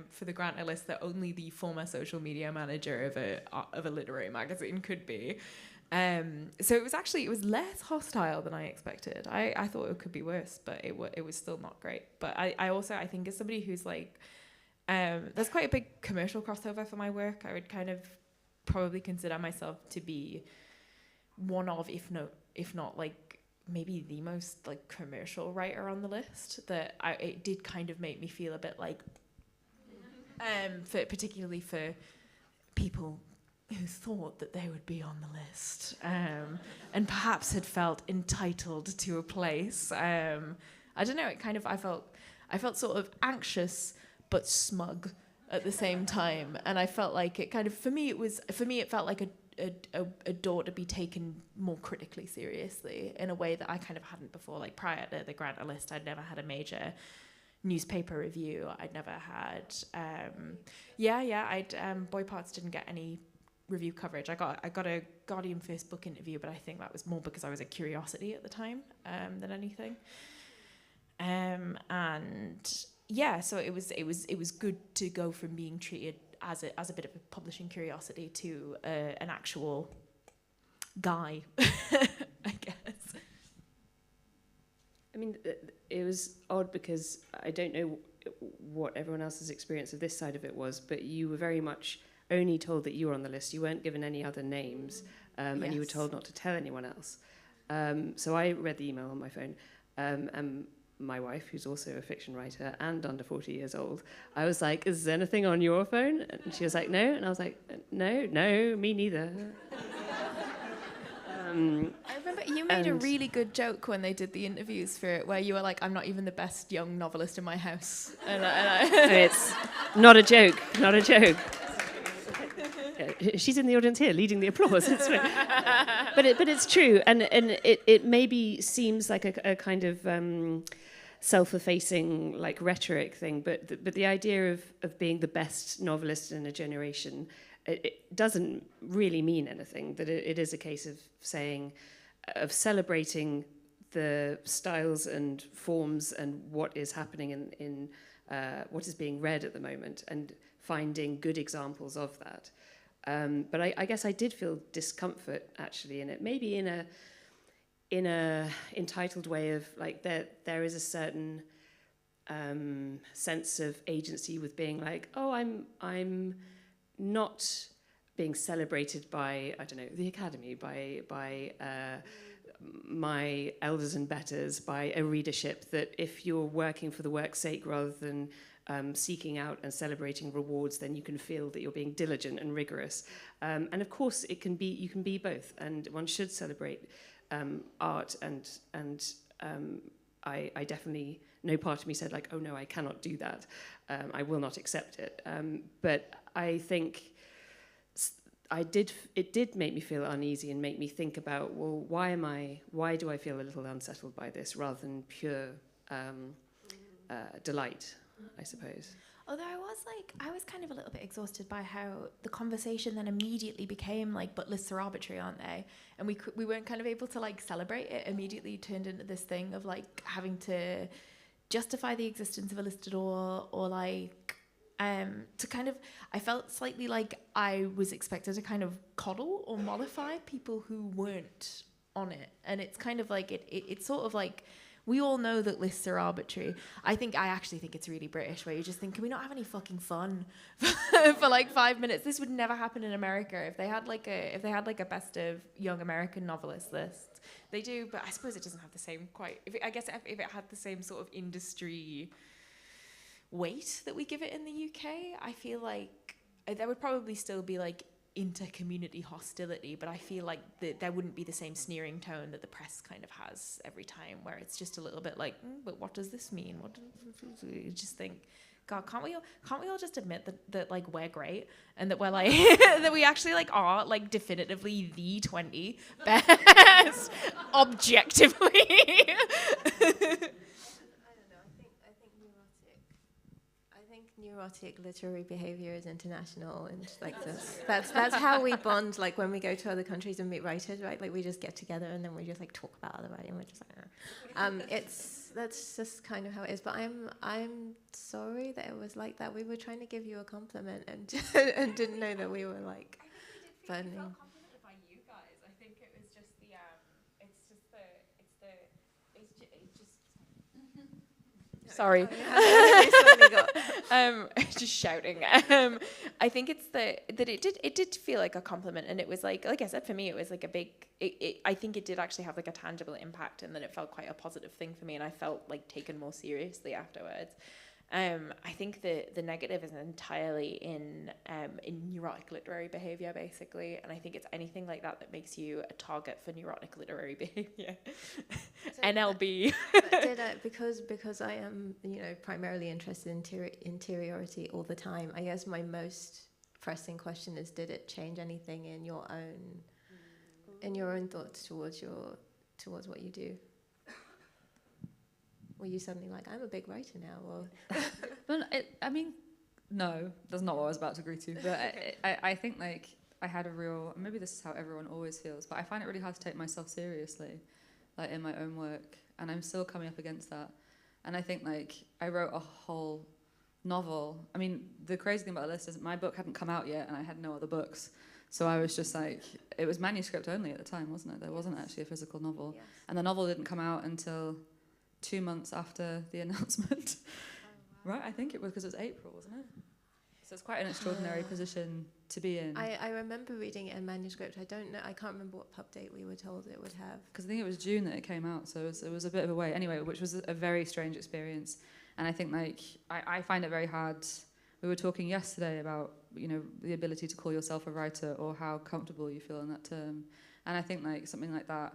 for the grantor list that only the former social media manager of a literary magazine could be. So it was less hostile than I expected. I thought it could be worse, but it was still not great. But I think as somebody who's like, there's quite a big commercial crossover for my work. I would kind of probably consider myself to be one of, if not like maybe the most like commercial writer on the list. It did kind of make me feel a bit like, particularly for people who thought that they would be on the list, and perhaps had felt entitled to a place. I don't know. I felt sort of anxious but smug at the same time, and I felt like it kind of for me it felt like a door to be taken more critically seriously in a way that I kind of hadn't before. Like prior to the grantor list, I'd never had a major newspaper review. I'd never had Boy Parts didn't get any review coverage. I got a Guardian Facebook interview, but I think that was more because I was a curiosity at the time than anything. And yeah, so it was good to go from being treated as a bit of a publishing curiosity to an actual guy, I guess. I mean, it was odd because I don't know what everyone else's experience of this side of it was, but you were very much only told that you were on the list. You weren't given any other names, and you were told not to tell anyone else. So I read the email on my phone, and my wife, who's also a fiction writer and under 40 years old, I was like, is there anything on your phone? And she was like, no. And I was like, no, me neither. I remember you made a really good joke when they did the interviews for it, where you were like, I'm not even the best young novelist in my house. And it's not a joke, not a joke. She's in the audience here, leading the applause. But it's true, and it maybe seems like a kind of self-effacing like rhetoric thing, but the idea of being the best novelist in a generation, it doesn't really mean anything. That it is a case of saying, of celebrating the styles and forms and what is happening in what is being read at the moment, and finding good examples of that. But I guess I did feel discomfort actually in it, maybe in a entitled way of like there is a certain sense of agency with being like, oh, I'm not being celebrated by, I don't know, the Academy, by my elders and betters, by a readership, that if you're working for the work's sake rather than seeking out and celebrating rewards, then you can feel that you're being diligent and rigorous. And of course, you can be both, and one should celebrate art. And I definitely, no part of me said like, oh no, I cannot do that. I will not accept it. But I think it did make me feel uneasy and make me think about, well, why do I feel a little unsettled by this rather than pure delight, I suppose. Although I was kind of a little bit exhausted by how the conversation then immediately became like, but lists are arbitrary, aren't they? And we weren't kind of able to like celebrate it. Immediately turned into this thing of like having to justify the existence of a list at all, or like to kind of, I felt slightly like I was expected to kind of coddle or mollify people who weren't on it. And it's kind of like it's sort of like, we all know that lists are arbitrary. I actually think it's really British, where you just think, can we not have any fucking fun for like 5 minutes? This would never happen in America. If they had like a best of young American novelist list, they do, but I suppose it doesn't have the same if it had the same sort of industry weight that we give it in the UK, I feel like there would probably still be like inter-community hostility, but I feel like there wouldn't be the same sneering tone that the press kind of has every time, where it's just a little bit like, but what does this mean? You just think, God, can't we all just admit that like we're great, and that we're like that we actually like are like definitively the 20 best objectively. Neurotic literary behavior is international, and like that's how we bond. Like when we go to other countries and meet writers, right? Like we just get together and then we just like talk about other writing. We're just like, that's just kind of how it is. But I'm sorry that it was like that. We were trying to give you a compliment and and didn't know that we were like burning. I complimented by you guys. I think it was just Sorry. Just shouting. I think it's that it did feel like a compliment, and it was like I said, for me it was like a big. I think it did actually have like a tangible impact, and then it felt quite a positive thing for me, and I felt like taken more seriously afterwards. I think the negative is entirely in neurotic literary behavior, basically, and I think it's anything like that makes you a target for neurotic literary behavior. So NLB. Because I am, primarily interested in interiority all the time. I guess my most pressing question is: did it change anything in your own thoughts towards what you do? Were you suddenly like, I'm a big writer now? Or Well, no, that's not what I was about to agree to. But I think like I had maybe this is how everyone always feels, but I find it really hard to take myself seriously, like in my own work, and I'm still coming up against that. And I think like I wrote a whole novel. I mean, the crazy thing about the list is my book hadn't come out yet and I had no other books. So I was just like, it was manuscript only at the time, wasn't it? There wasn't actually a physical novel. Yes. And the novel didn't come out until 2 months after the announcement. Oh, wow. Right? I think it was because it was April, wasn't it? So it's quite an extraordinary position to be in. I remember reading it in manuscript. I can't remember what pub date we were told it would have. Because I think it was June that it came out, so it was a bit of a wait. Anyway, which was a very strange experience. And I think like I find it very hard. We were talking yesterday about, you know, the ability to call yourself a writer or how comfortable you feel in that term. And I think like something like that,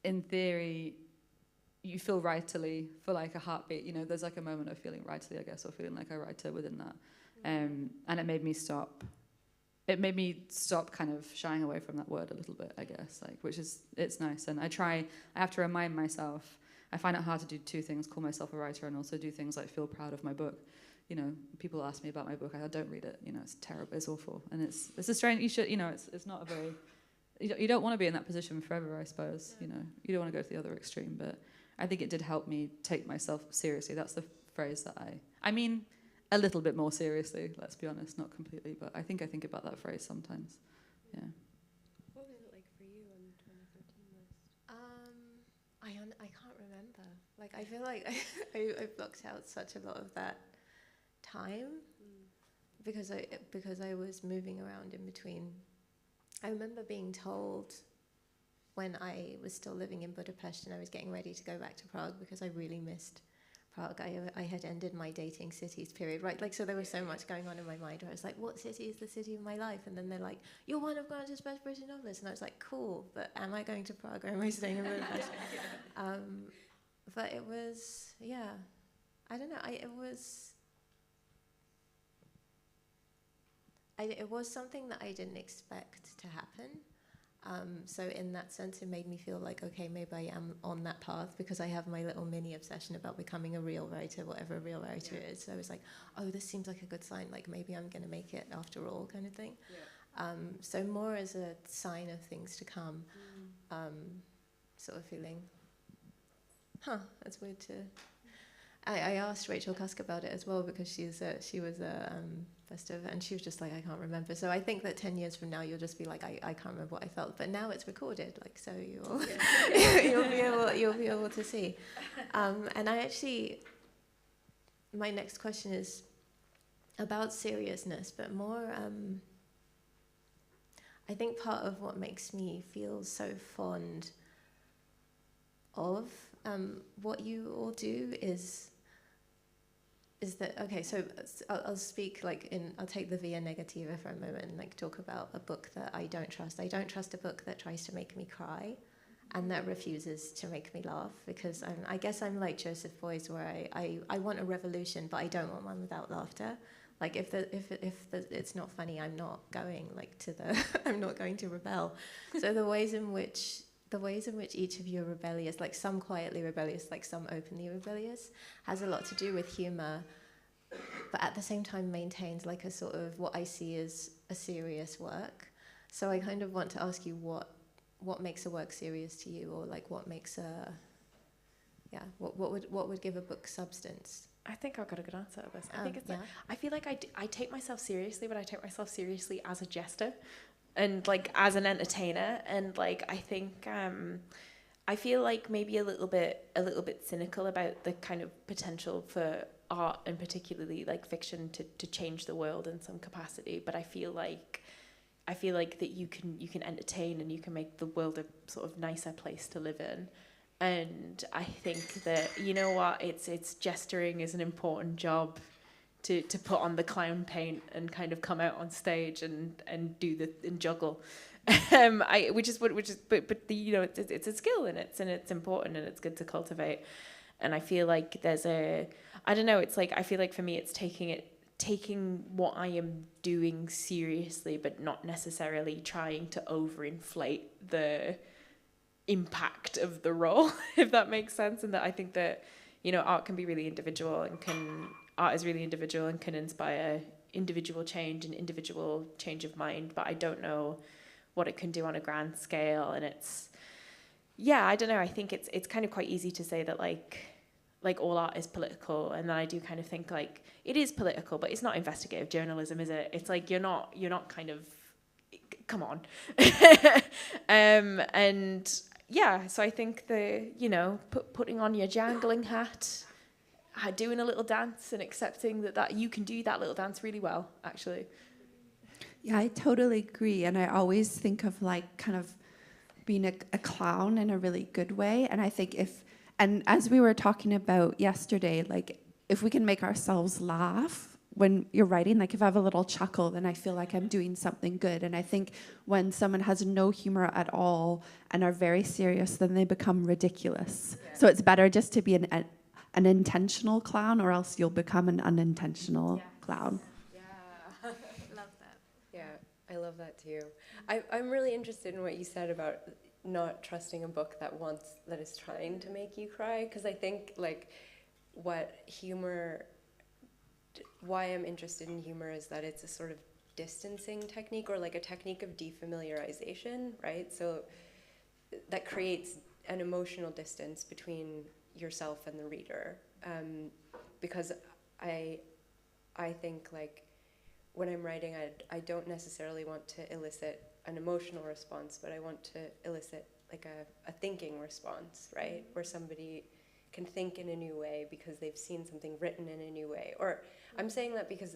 in theory, you feel writerly for like a heartbeat. You know, there's like a moment of feeling writerly, I guess, or feeling like a writer within that. And it made me stop. It made me stop kind of shying away from that word a little bit, I guess, like, which is, it's nice. And I have to remind myself, I find it hard to do two things, call myself a writer and also do things like feel proud of my book. You know, people ask me about my book, I don't read it, you know, it's terrible, it's awful. And it's a strange, you should, you know, it's not a very, you don't want to be in that position forever, I suppose, you know, you don't want to go to the other extreme, but I think it did help me take myself seriously. That's the phrase that I mean, a little bit more seriously, let's be honest, not completely, but I think about that phrase sometimes, yeah. What was it like for you on the 2013 list? I can't remember. Like, I feel like I blocked out such a lot of that time because I was moving around in between. I remember being told when I was still living in Budapest and I was getting ready to go back to Prague because I really missed Prague. I had ended my dating cities period, right? Like, so there was so much going on in my mind where I was like, what city is the city of my life? And then they're like, you're one of Grant's best British novelists. And I was like, cool, but am I going to Prague or am I staying in Budapest? But it was, yeah, I don't know. It was something that I didn't expect to happen. So in that sense, it made me feel like, okay, maybe I am on that path because I have my little mini obsession about becoming a real writer, whatever a real writer is. So I was like, oh, this seems like a good sign. Like maybe I'm going to make it after all, kind of thing. Yeah. So more as a sign of things to come, sort of feeling, that's weird to. I asked Rachel Cusk about it as well because she was festive and she was just like, I can't remember. So I think that 10 years from now you'll just be like, I can't remember what I felt, but now it's recorded, like, so you'll be able to see. And my next question is about seriousness, but more. I think part of what makes me feel so fond of what you all do is that, okay, so I'll speak I'll take the via negativa for a moment and like talk about a book that I don't trust. I don't trust a book that tries to make me cry and that refuses to make me laugh because I guess I'm like Joseph Beuys where I want a revolution, but I don't want one without laughter. Like if it's not funny, I'm not going I'm not going to rebel. So the ways in which each of you are rebellious, like some quietly rebellious, like some openly rebellious, has a lot to do with humour, but at the same time maintains like a sort of what I see as a serious work. So I kind of want to ask you what makes a work serious to you, or like what makes what would give a book substance? I think I've got a good answer to this. I think it's I feel like I take myself seriously, but I take myself seriously as a jester. And like as an entertainer, and like I think I feel like maybe a little bit cynical about the kind of potential for art and particularly like fiction to change the world in some capacity. But I feel like that you can entertain and you can make the world a sort of nicer place to live in. And I think that, you know what, it's gesturing is an important job to put on the clown paint and kind of come out on stage and juggle, but you know it's a skill and it's important and it's good to cultivate. And I feel like there's it's like I feel like for me it's taking what I am doing seriously, but not necessarily trying to overinflate the impact of the role, if that makes sense. And that I think that, you know, art can be really individual and art is really individual and can inspire individual change and individual change of mind, but I don't know what it can do on a grand scale. And I don't know, I think it's kind of quite easy to say that like like all art is political, and then I do kind of think like it is political, but it's not investigative journalism, is it? It's like you're not kind of, come on. And yeah, so I think putting on your jangling hat, doing a little dance, and accepting that you can do that little dance really well, actually. Yeah, I totally agree. And I always think of like kind of being a clown in a really good way. And I think and as we were talking about yesterday, like if we can make ourselves laugh when you're writing, like if I have a little chuckle, then I feel like I'm doing something good. And I think when someone has no humor at all and are very serious, then they become ridiculous. Yeah. So it's better just to be an intentional clown, or else you'll become an unintentional clown. I love that too. I'm really interested in what you said about not trusting a book that is trying to make you cry, because I think like why I'm interested in humor is that it's a sort of distancing technique, or like a technique of defamiliarization, right? So that creates an emotional distance between yourself and the reader, because I think like when I'm writing, I don't necessarily want to elicit an emotional response, but I want to elicit like a thinking response, right? Where somebody can think in a new way because they've seen something written in a new way. Or I'm saying that because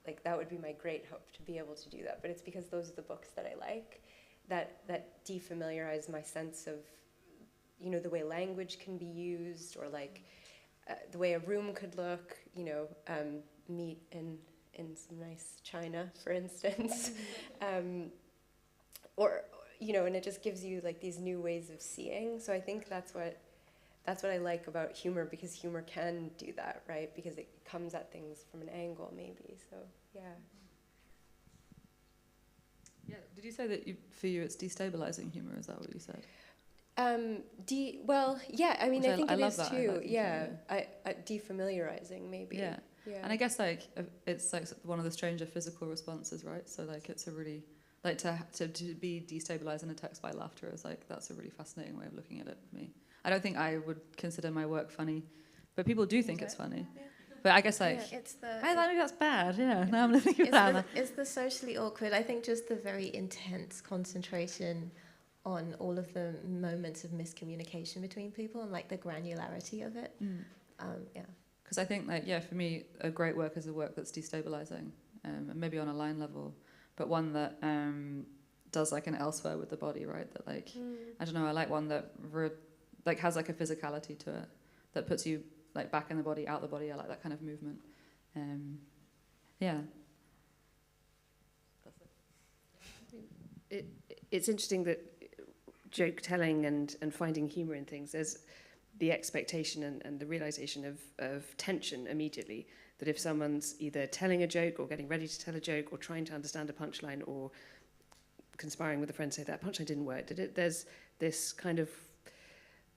like that would be my great hope, to be able to do that, but it's because those are the books that I like, that defamiliarize my sense of, the way language can be used, or like the way a room could look, meat in some nice china, for instance. Or and it just gives you like these new ways of seeing. So I think that's what I like about humor, because humor can do that, right? Because it comes at things from an angle, maybe. So yeah. Yeah. Did you say that for you it's destabilizing humor? Is that what you said? Well, yeah. I mean, I think it is too. Yeah. Defamiliarizing, maybe. Yeah. Yeah. And I guess like it's like one of the stranger physical responses, right? So like it's a really like to be destabilized in a text by laughter is like, that's a really fascinating way of looking at it for me. I don't think I would consider my work funny, but people do think it's funny. Yeah. But I guess like I think that's bad. Yeah. Now I'm thinking about that. It's the socially awkward. I think just the very intense concentration on all of the moments of miscommunication between people and like the granularity of it. Yeah. Because I think, like, for me, a great work is a work that's destabilizing, and maybe on a line level, but one that does like an elsewhere with the body, right? That like, I don't know, I like one that has like a physicality to it, that puts you like back in the body, out the body. I like that kind of movement. Yeah. It's interesting that joke telling and finding humor in things, there's the expectation and the realization of tension immediately, that if someone's either telling a joke or getting ready to tell a joke or trying to understand a punchline or conspiring with a friend to say that punchline didn't work, did it? There's this kind of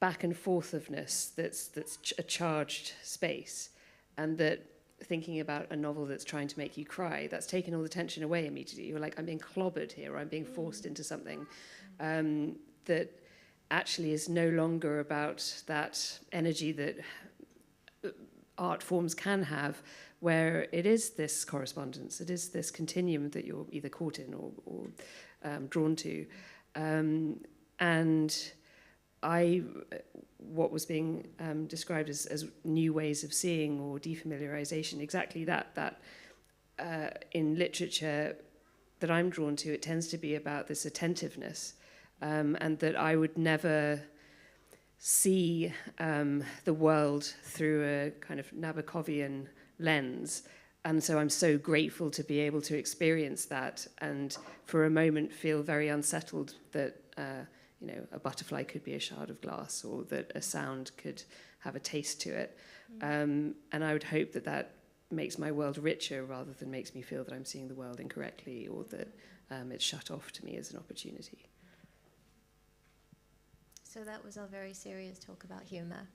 back and forthiveness that's a charged space, and that thinking about a novel that's trying to make you cry, that's taken all the tension away immediately. You're like, I'm being clobbered here, or I'm being forced into something that actually is no longer about that energy that art forms can have, where it is this correspondence, it is this continuum that you're either caught in or drawn to. And what was being described as new ways of seeing or defamiliarization, exactly that in literature that I'm drawn to, it tends to be about this attentiveness, and that I would never see the world through a kind of Nabokovian lens. And so I'm so grateful to be able to experience that, and for a moment feel very unsettled that a butterfly could be a shard of glass, or that a sound could have a taste to it. And I would hope that makes my world richer rather than makes me feel that I'm seeing the world incorrectly, or that it's shut off to me as an opportunity. So that was our very serious talk about humour.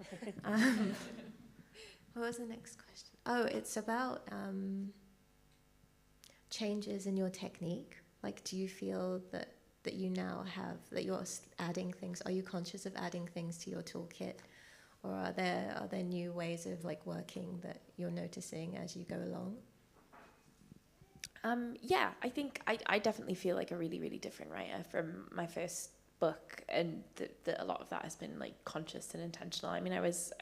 What was the next question? Oh, it's about changes in your technique. Like, do you feel that you now have, that you're adding things? Are you conscious of adding things to your toolkit? or are there new ways of like working that you're noticing as you go along? Yeah, I think I definitely feel like a really, really different writer from my first book, and a lot of that has been like conscious and intentional. I mean, I was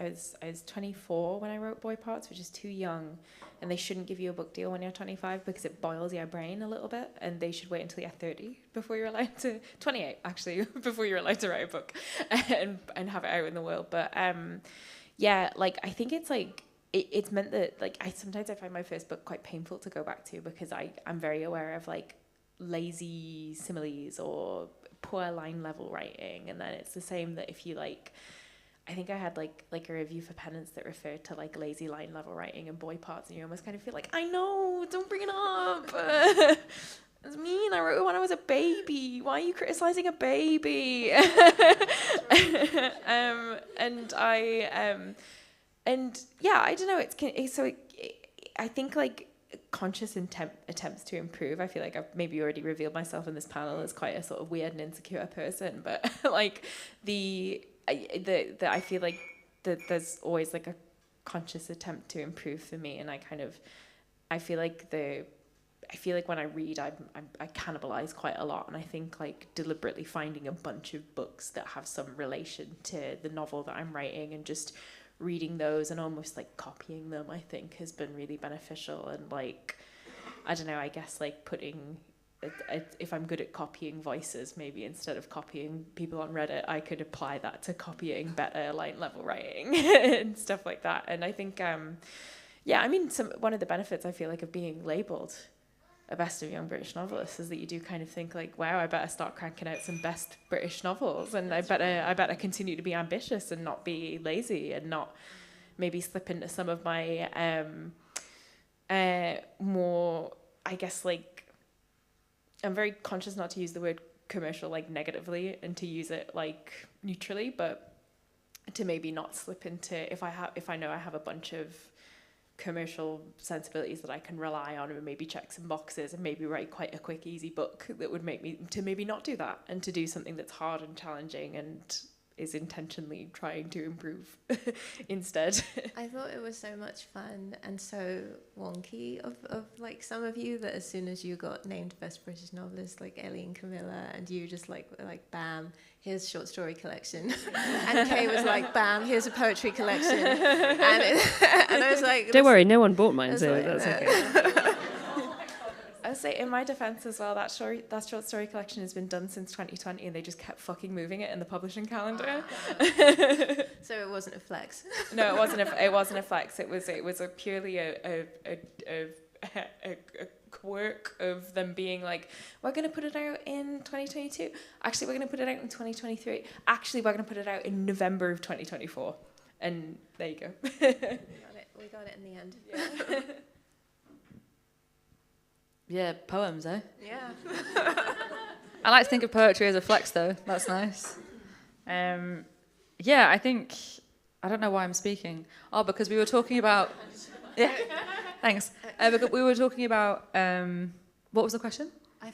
24 when I wrote Boy Parts, which is too young, and they shouldn't give you a book deal when you're 25 because it boils your brain a little bit, and they should wait until you're 30 before you're allowed to 28 actually before you're allowed to write a book and have it out in the world. But yeah, like I think it's like it's meant that like I sometimes find my first book quite painful to go back to because I'm very aware of like lazy similes or poor line level writing, and then it's the same that if you like, I think I had like a review for Penance that referred to like lazy line level writing and Boy Parts, and you almost kind of feel like, I know, don't bring it up. It's mean, I wrote it when I was a baby. Why are you criticizing a baby? And yeah, I don't know. I think like conscious attempts to improve. I feel like I've maybe already revealed myself in this panel as quite a sort of weird and insecure person, but like I feel like there's always like a conscious attempt to improve for me, and I feel like when I read, I cannibalize quite a lot, and I think like deliberately finding a bunch of books that have some relation to the novel that I'm writing and just reading those and almost like copying them, I think has been really beneficial. And like, I don't know, I guess like putting, if I'm good at copying voices, maybe instead of copying people on Reddit, I could apply that to copying better line level writing and stuff like that. And I think, yeah, I mean, one of the benefits I feel like of being labelled a best of young British novelist is that you do kind of think like, wow, I better start cranking out some best British novels, and I better continue to be ambitious and not be lazy and not maybe slip into some of my more, I guess, like, I'm very conscious not to use the word commercial like negatively and to use it like neutrally, but to maybe not slip into, if I know I have a bunch of commercial sensibilities that I can rely on and maybe check some boxes and maybe write quite a quick, easy book that would make me to maybe not do that and to do something that's hard and challenging and is intentionally trying to improve instead. I thought it was so much fun and so wonky of like some of you that as soon as you got named Best British Novelist, like Eley and Camilla, and you just like bam, here's a short story collection. And Kay was like, bam, here's a poetry collection. And I was like... Don't worry, no one bought mine, so like, that's okay. I would say in my defense as well, that short story collection has been done since 2020 and they just kept fucking moving it in the publishing calendar. So it wasn't a flex. No, it wasn't a flex. It was a purely a quirk of them being like, we're going to put it out in 2022. Actually, we're going to put it out in 2023. Actually, we're going to put it out in November of 2024. And there you go. We got it in the end. Yeah. Yeah, poems, eh? Yeah. I like to think of poetry as a flex, though. That's nice. Yeah, I think... I don't know why I'm speaking. Oh, because we were talking about... Yeah, thanks. Because we were talking about... what was the question? I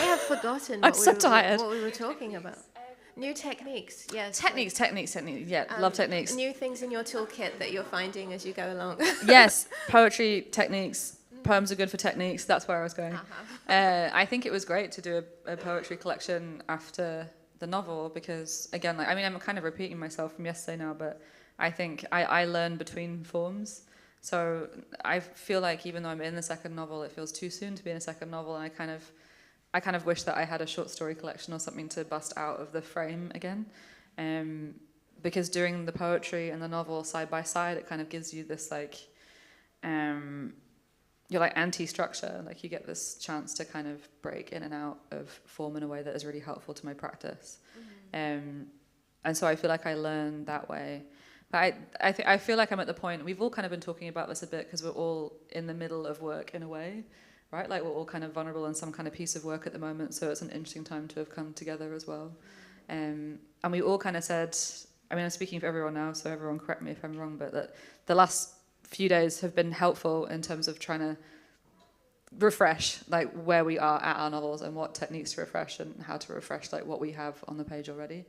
have forgotten what we were talking about. New techniques, yes. Techniques. Yeah, love techniques. New things in your toolkit that you're finding as you go along. Yes, poetry, techniques. Poems are good for techniques. That's where I was going. I think it was great to do a poetry collection after the novel because, again, like, I mean, I'm kind of repeating myself from yesterday now, but I think I learn between forms. So I feel like even though I'm in the second novel, it feels too soon to be in a second novel, and I kind of wish that I had a short story collection or something to bust out of the frame again. Because doing the poetry and the novel side by side, it kind of gives you this like... you're like anti-structure, like you get this chance to kind of break in and out of form in a way that is really helpful to my practice. Mm-hmm. And so I feel like I learn that way. But I feel like I'm at the point, we've all kind of been talking about this a bit because we're all in the middle of work in a way, right? Like we're all kind of vulnerable in some kind of piece of work at the moment, so it's an interesting time to have come together as well. And we all kind of said, I mean, I'm speaking for everyone now, so everyone correct me if I'm wrong, but that the last few days have been helpful in terms of trying to refresh like where we are at our novels and what techniques to refresh and how to refresh like what we have on the page already.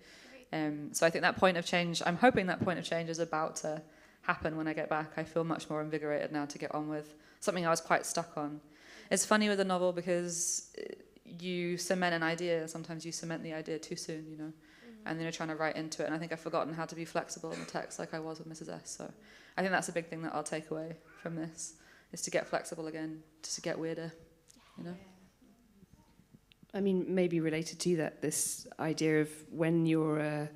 So I think that point of change, I'm hoping that point of change is about to happen when I get back. I feel much more invigorated now to get on with something I was quite stuck on. It's funny with a novel because you cement an idea, sometimes you cement the idea too soon, you know, and then you're trying to write into it, and I think I've forgotten how to be flexible in the text like I was with Mrs. S. So I think that's a big thing that I'll take away from this, is to get flexible again, just to get weirder, you know. I mean, maybe related to that, this idea of when you're a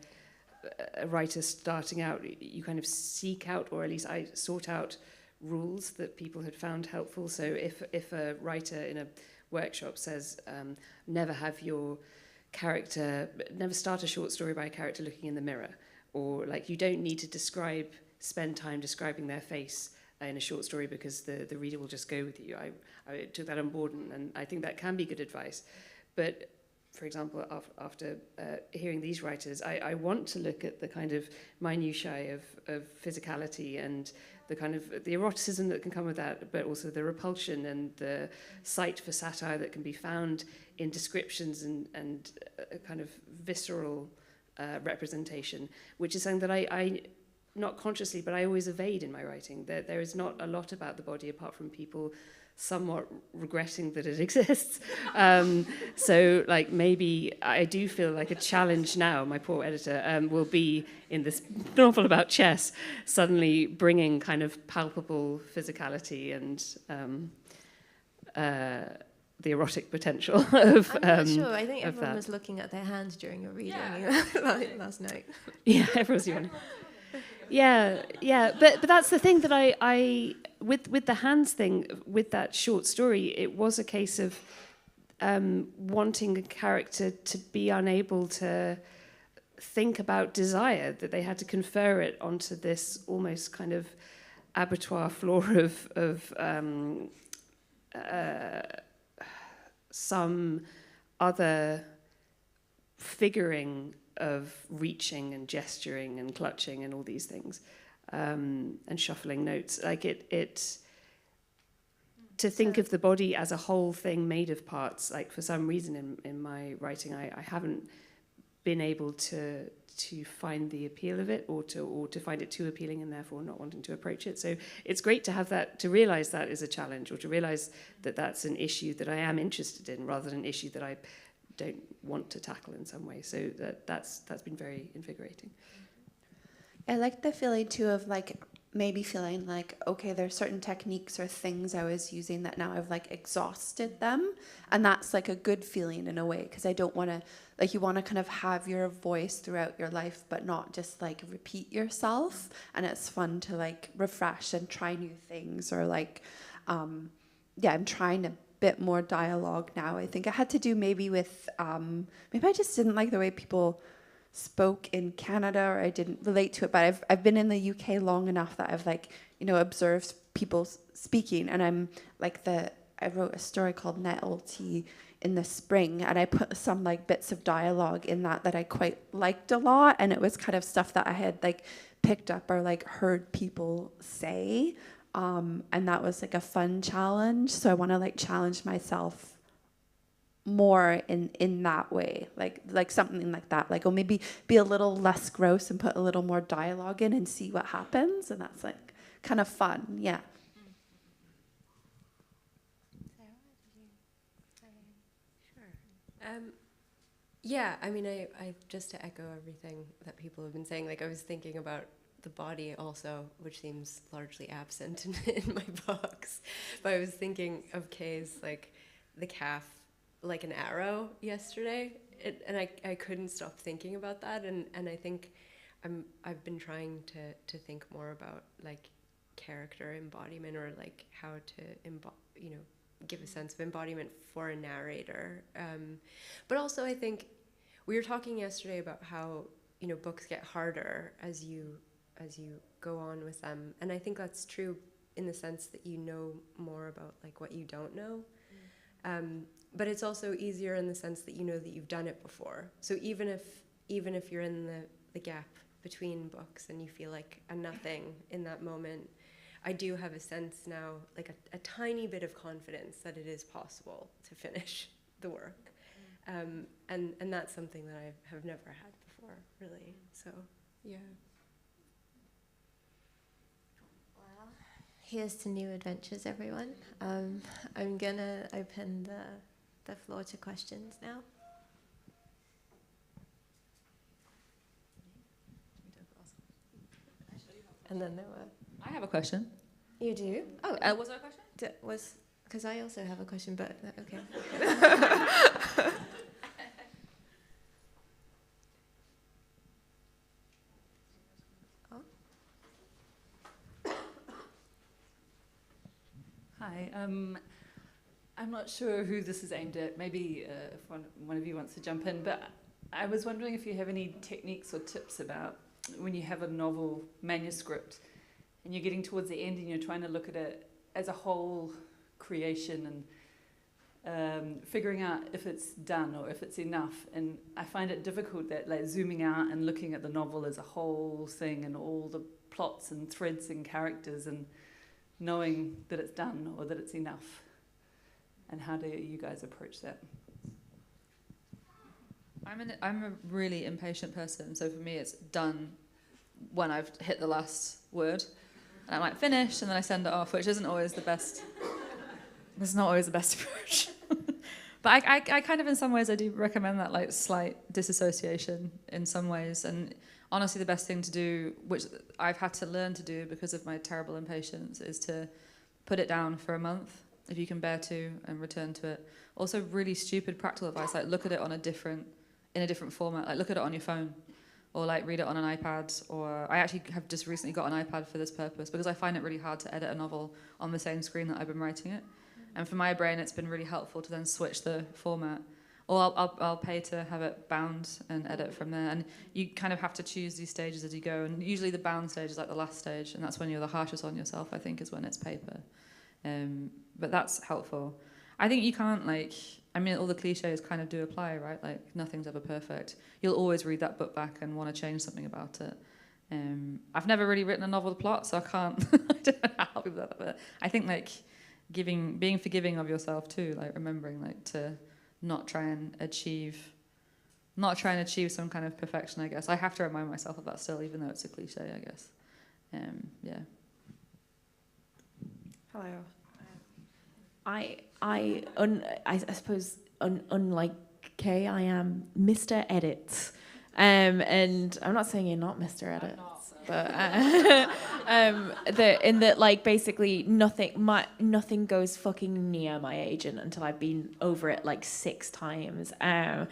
writer starting out, you kind of seek out, or at least I sought out, rules that people had found helpful. So if a writer in a workshop says, never have your character, never start a short story by a character looking in the mirror, or like you don't need to spend time describing their face in a short story because the reader will just go with you. I took that on board, and I think that can be good advice. But for example, after hearing these writers, I want to look at the kind of minutiae of physicality and the kind of the eroticism that can come with that, but also the repulsion and the site for satire that can be found in descriptions and a kind of visceral representation, which is something that I not consciously, but I always evade in my writing. There is not a lot about the body apart from people somewhat regretting that it exists. So like maybe I do feel like a challenge now, my poor editor, will be in this novel about chess, suddenly bringing kind of palpable physicality and the erotic potential of I'm not sure. I think everyone that was looking at their hands during your reading last night. Yeah, everyone's yawning. Yeah. But that's the thing that I with the hands thing, with that short story, it was a case of wanting a character to be unable to think about desire, that they had to confer it onto this almost kind of abattoir floor of some other figuring of reaching and gesturing and clutching and all these things, and shuffling notes. Like it to think of the body as a whole thing made of parts, like for some reason in my writing I haven't been able to find the appeal of it, or to find it too appealing and therefore not wanting to approach it. So it's great to have that, to realize that is a challenge, or to realize that that's an issue that I am interested in rather than an issue that I don't want to tackle in some way. So that's been very invigorating. I like the feeling too of like maybe feeling like, okay, there's certain techniques or things I was using that now I've like exhausted them, and that's like a good feeling in a way, because I don't want to, like, you want to kind of have your voice throughout your life but not just like repeat yourself, and it's fun to like refresh and try new things, or like I'm trying a bit more dialogue now. I think I had to do maybe with maybe I just didn't like the way people spoke in Canada, or I didn't relate to it, but I've been in the UK long enough that I've like, you know, observed people speaking, and I'm like I wrote a story called Nettle Tea in the spring, and I put some like bits of dialogue in that I quite liked a lot, and it was kind of stuff that I had like picked up or like heard people say, and that was like a fun challenge. So I want to like challenge myself more in that way, like something like that, like, or maybe be a little less gross and put a little more dialogue in and see what happens, and that's like kind of fun. Yeah. Yeah, I mean, I just to echo everything that people have been saying, like I was thinking about the body also, which seems largely absent in my books, but I was thinking of Kay's like the calf like an arrow yesterday, and I couldn't stop thinking about that, and I think I've been trying to think more about like character embodiment, or like how to give a sense of embodiment for a narrator, but also I think we were talking yesterday about how books get harder as you go on with them, and I think that's true in the sense that you know more about like what you don't know. But it's also easier in the sense that you know that you've done it before. So even if you're in the gap between books and you feel like a nothing in that moment, I do have a sense now, like a tiny bit of confidence that it is possible to finish the work. And that's something that I have never had before, really. So, yeah. Well, here's to new adventures, everyone. I'm gonna open the floor to questions now. And then there were... I have a question. You do? Oh, Was there a question? Because I also have a question, but okay. Hi. I'm not sure who this is aimed at. Maybe if one of you wants to jump in, but I was wondering if you have any techniques or tips about when you have a novel manuscript and you're getting towards the end and you're trying to look at it as a whole creation and figuring out if it's done or if it's enough. And I find it difficult that like zooming out and looking at the novel as a whole thing and all the plots and threads and characters and knowing that it's done or that it's enough. And how do you guys approach that? I'm a really impatient person, so for me it's done when I've hit the last word. And I'm like, finished, and then I send it off, which isn't always the best. It's not always the best approach. But I kind of, in some ways, I do recommend that like slight disassociation in some ways. And honestly, the best thing to do, which I've had to learn to do because of my terrible impatience, is to put it down for a month, if you can bear to, and return to it. Also, really stupid practical advice, like look at it in a different format, like look at it on your phone, or like read it on an iPad, or I actually have just recently got an iPad for this purpose because I find it really hard to edit a novel on the same screen that I've been writing it. And for my brain, it's been really helpful to then switch the format. Or I'll pay to have it bound and edit from there. And you kind of have to choose these stages as you go. And usually the bound stage is like the last stage, and that's when you're the harshest on yourself, I think, is when it's paper. But that's helpful. I think you can't all the cliches kind of do apply, right? Like nothing's ever perfect. You'll always read that book back and want to change something about it. I've never really written a novel plot, so I can't I don't know how to help you with that. But I think being forgiving of yourself too, like remembering to not try and achieve some kind of perfection, I guess. I have to remind myself of that still, even though it's a cliche, I guess. Yeah. Hello. I suppose unlike Kay, I am Mr. Edits, and I'm not saying you're not Mr. Edits, but basically nothing goes fucking near my agent until I've been over it like 6 times. I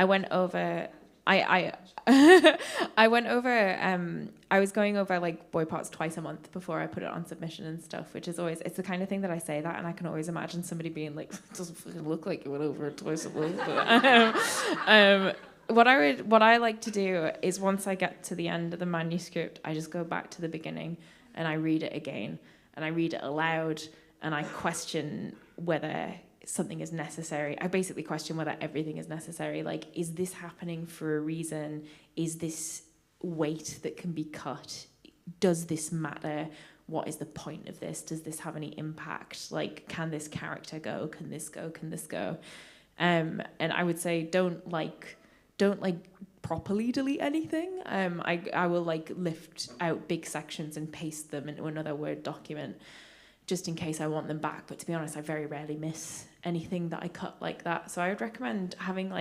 went over. I went over. I was going over like boy parts twice a month before I put it on submission and stuff, which is always, it's the kind of thing that I say that, and I can always imagine somebody being like, "It doesn't fucking look like you went over it twice a month." What I like to do is once I get to the end of the manuscript, I just go back to the beginning and I read it again, and I read it aloud, and I question whether something is necessary. I basically question whether everything is necessary. Like, is this happening for a reason? Is this weight that can be cut? Does this matter? What is the point of this? Does this have any impact? Like, can this character go? Can this go? Can this go? And I would say don't properly delete anything. I will lift out big sections and paste them into another Word document just in case I want them back. But to be honest, I very rarely miss anything that I cut like that. So I would recommend having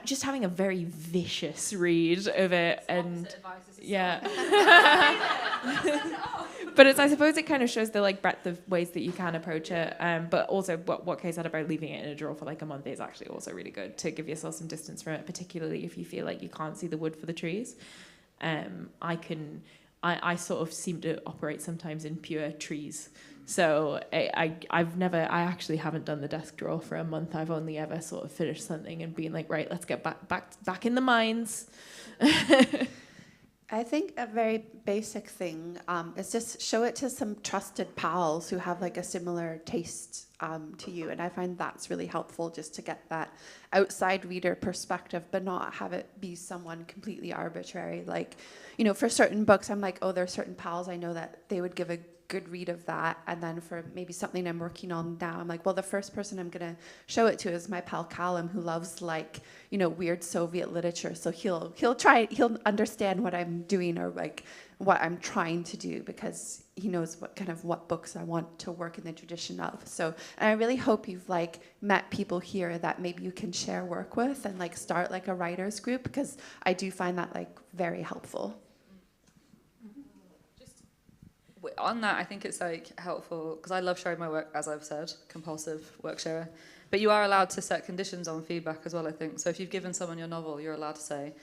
just having a very vicious read of it. And yeah. But I suppose it kind of shows the breadth of ways that you can approach it. But also what Kay said about leaving it in a drawer for a month is actually also really good to give yourself some distance from it, particularly if you feel like you can't see the wood for the trees. I sort of seem to operate sometimes in pure trees. So I actually haven't done the desk drawer for a month. I've only ever sort of finished something and been like, right, let's get back in the mines. I think a very basic thing is just show it to some trusted pals who have a similar taste to you. And I find that's really helpful just to get that outside reader perspective, but not have it be someone completely arbitrary. For certain books, I'm like, oh, there are certain pals I know that they would give a good read of that. And then for maybe something I'm working on now, I'm like, well, the first person I'm going to show it to is my pal Callum, who loves like, you know, weird Soviet literature. So he'll understand what I'm doing, or like what I'm trying to do, because he knows what books I want to work in the tradition of. So, and I really hope you've like met people here that maybe you can share work with and like start like a writers group, because I do find that like very helpful. On that, I think it's like helpful, because I love sharing my work, as I've said, compulsive work sharer. But you are allowed to set conditions on feedback as well, I think. So if you've given someone your novel, you're allowed to say,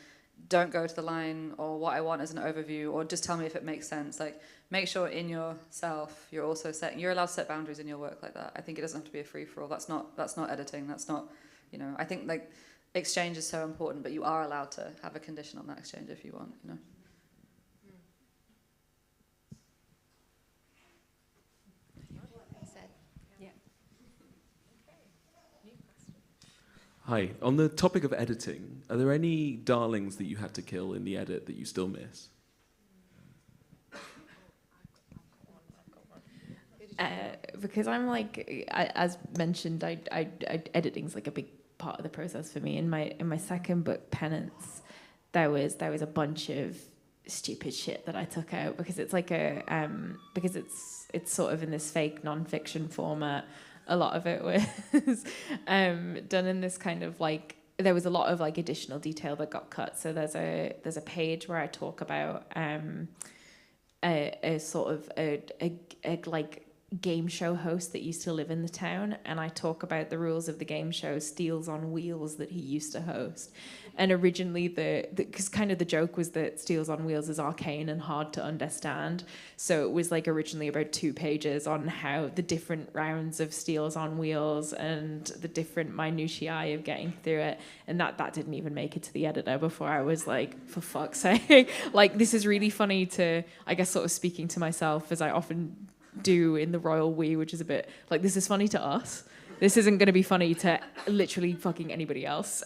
don't go to the line, or what I want is an overview, or just tell me if it makes sense. Like, make sure in yourself you're also you're allowed to set boundaries in your work like that. I think it doesn't have to be a free-for-all. That's not editing. That's not, you know, I think like exchange is so important, but you are allowed to have a condition on that exchange if you want, you know. Hi. On the topic of editing, are there any darlings that you had to kill in the edit that you still miss? Because I'm like, as mentioned, editing's like a big part of the process for me. In my second book, Penance, there was a bunch of stupid shit that I took out, because it's like because it's sort of in this fake non-fiction format. A lot of it was done in this kind of like, there was a lot of like additional detail that got cut. So there's a page where I talk about a sort of a like game show host that used to live in the town, and I talk about the rules of the game show Steels on Wheels that he used to host. And originally because kind of the joke was that Steels on Wheels is arcane and hard to understand, so it was like originally about 2 pages on how the different rounds of Steels on Wheels and the different minutiae of getting through it, and that didn't even make it to the editor before I was like, for fuck's sake, like this is really funny to, I guess, sort of speaking to myself as I often do in the royal we, which is a bit like, this is funny to us, this isn't going to be funny to literally fucking anybody else.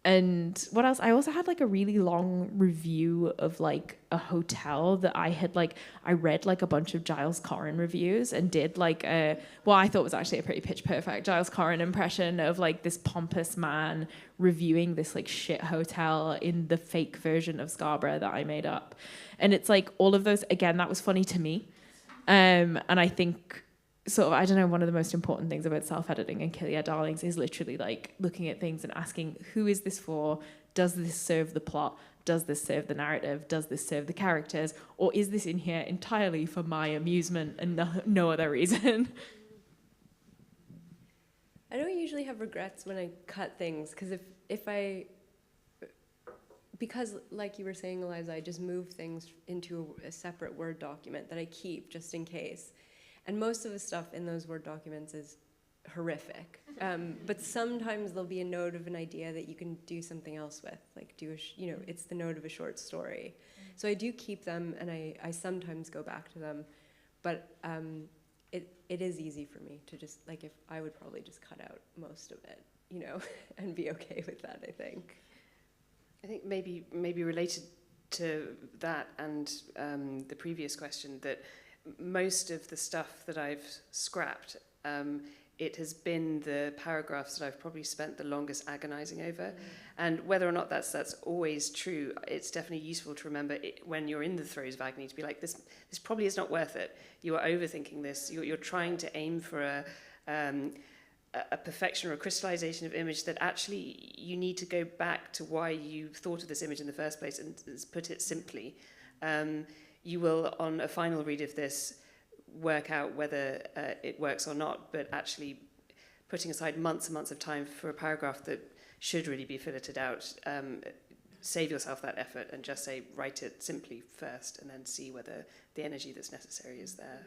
And what else? I also had like a really long review of like a hotel that I had like, I read like a bunch of Giles Corrin reviews and did like I thought was actually a pretty pitch perfect Giles Corrin impression of like this pompous man reviewing this like shit hotel in the fake version of Scarborough that I made up. And it's like all of those, again, that was funny to me. And I think sort of, I don't know, one of the most important things about self-editing and Kill Your Darlings is literally like looking at things and asking, who is this for? Does this serve the plot? Does this serve the narrative? Does this serve the characters? Or is this in here entirely for my amusement and no other reason? I don't usually have regrets when I cut things, because because like you were saying, Eliza, I just move things into a separate Word document that I keep just in case. And most of the stuff in those Word documents is horrific. But sometimes there'll be a note of an idea that you can do something else with, like it's the note of a short story. So I do keep them, and I sometimes go back to them. But it is easy for me to just, like, if I would probably just cut out most of it, and be okay with that, I think. I think maybe related to that and the previous question, that most of the stuff that I've scrapped, it has been the paragraphs that I've probably spent the longest agonizing over. And whether or not that's always true, it's definitely useful to remember when you're in the throes of agony to be like, this probably is not worth it. You are overthinking this. You're trying to aim for a perfection or a crystallization of image that actually you need to go back to why you thought of this image in the first place, and put it simply. You will, on a final read of this, work out whether it works or not, but actually putting aside months and months of time for a paragraph that should really be filleted out, save yourself that effort and just say, write it simply first, and then see whether the energy that's necessary is there.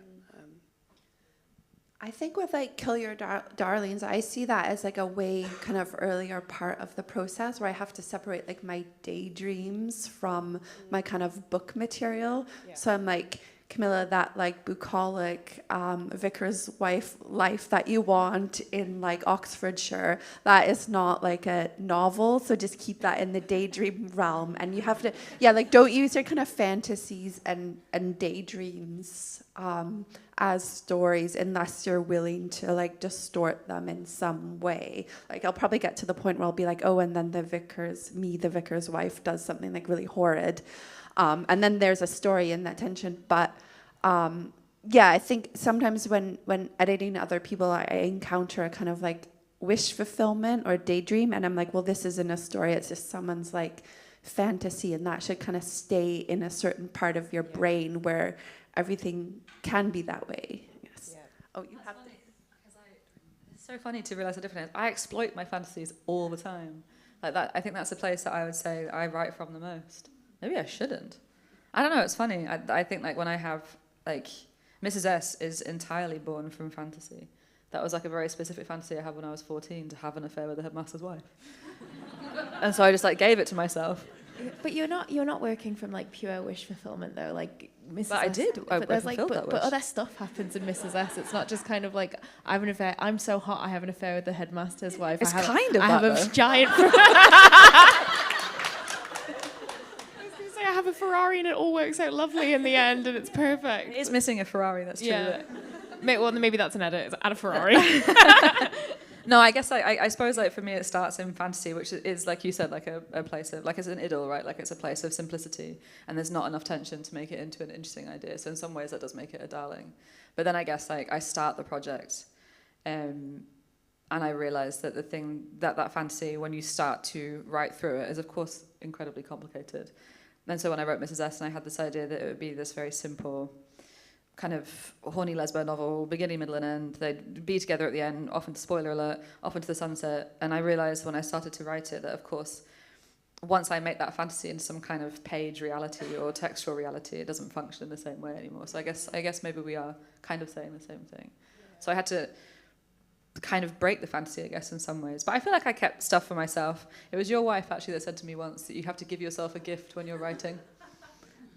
I think with like Kill Your Darlings, I see that as like a way kind of earlier part of the process where I have to separate like my daydreams from my kind of book material. Yeah. So I'm like Camilla, that like bucolic vicar's wife life that you want in like Oxfordshire, that is not like a novel. So just keep that in the daydream realm. And you have to, like don't use your kind of fantasies and daydreams as stories unless you're willing to like distort them in some way. Like I'll probably get to the point where I'll be like, oh, and then the vicar's wife does something like really horrid. And then there's a story in that tension. But I think sometimes when editing other people, I encounter a kind of like wish fulfillment or daydream. And I'm like, well, this isn't a story. It's just someone's like fantasy. And that should kind of stay in a certain part of your brain where everything can be that way. Yes. Yeah. Oh, you have to. It's so funny to realize the difference. I exploit my fantasies all the time. Like that, I think that's the place that I would say I write from the most. Maybe I shouldn't. I don't know, it's funny. I think like when I have, like, Mrs. S is entirely born from fantasy. That was like a very specific fantasy I had when I was 14, to have an affair with the headmaster's wife. And so I just like gave it to myself. But you're not working from like pure wish fulfillment though, like Mrs. But S. I did. But there's like, that wish. but other stuff happens in Mrs. S. It's not just kind of like I have an affair. I'm so hot. I have an affair with the headmaster's wife. It's I that, have a giant. I have a Ferrari and it all works out lovely in the end and it's perfect. It is missing a Ferrari. That's true. Yeah. Well, maybe that's an edit. Add a Ferrari. No, I guess I suppose like for me it starts in fantasy, which is like you said, like a place of, like it's an idyll, right? Like it's a place of simplicity and there's not enough tension to make it into an interesting idea. So in some ways that does make it a darling. But then I guess like I start the project and I realize that the thing, that fantasy, when you start to write through it, is of course incredibly complicated. And so when I wrote Mrs. S and I had this idea that it would be this very simple kind of horny lesbo novel, beginning, middle and end. They'd be together at the end, off into, spoiler alert, off into the sunset. And I realized when I started to write it that, of course, once I make that fantasy into some kind of page reality or textual reality, it doesn't function in the same way anymore. So I guess maybe we are kind of saying the same thing. So I had to kind of break the fantasy, I guess, in some ways. But I feel like I kept stuff for myself. It was your wife, actually, that said to me once that you have to give yourself a gift when you're writing.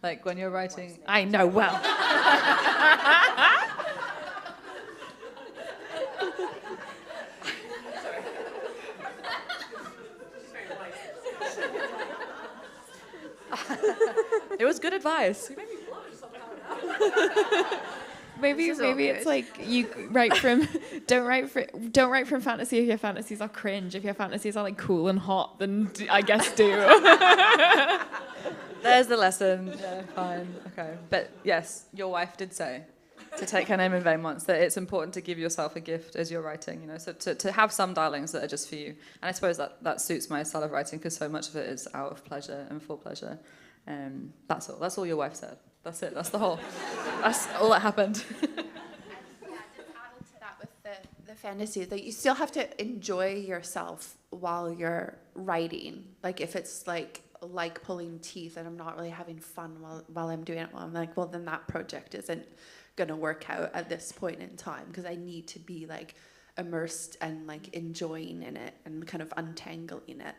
Like, when you're writing... I know well. It was good advice. Maybe it's like you write from don't write from fantasy if your fantasies are cringe. If your fantasies are like cool and hot, then I guess do. There's the lesson. Yeah, fine. Okay. But yes, your wife did say, to take her name in vain once, that it's important to give yourself a gift as you're writing, you know, so to have some darlings that are just for you. And I suppose that suits my style of writing because so much of it is out of pleasure and for pleasure. That's all. That's all your wife said. That's it. That's all that happened. Yeah, just add to that with the fantasy that you still have to enjoy yourself while you're writing. Like if it's like pulling teeth and I'm not really having fun while I'm doing it, I'm like, well, then that project isn't gonna work out at this point in time because I need to be like immersed and like enjoying in it and kind of untangling it.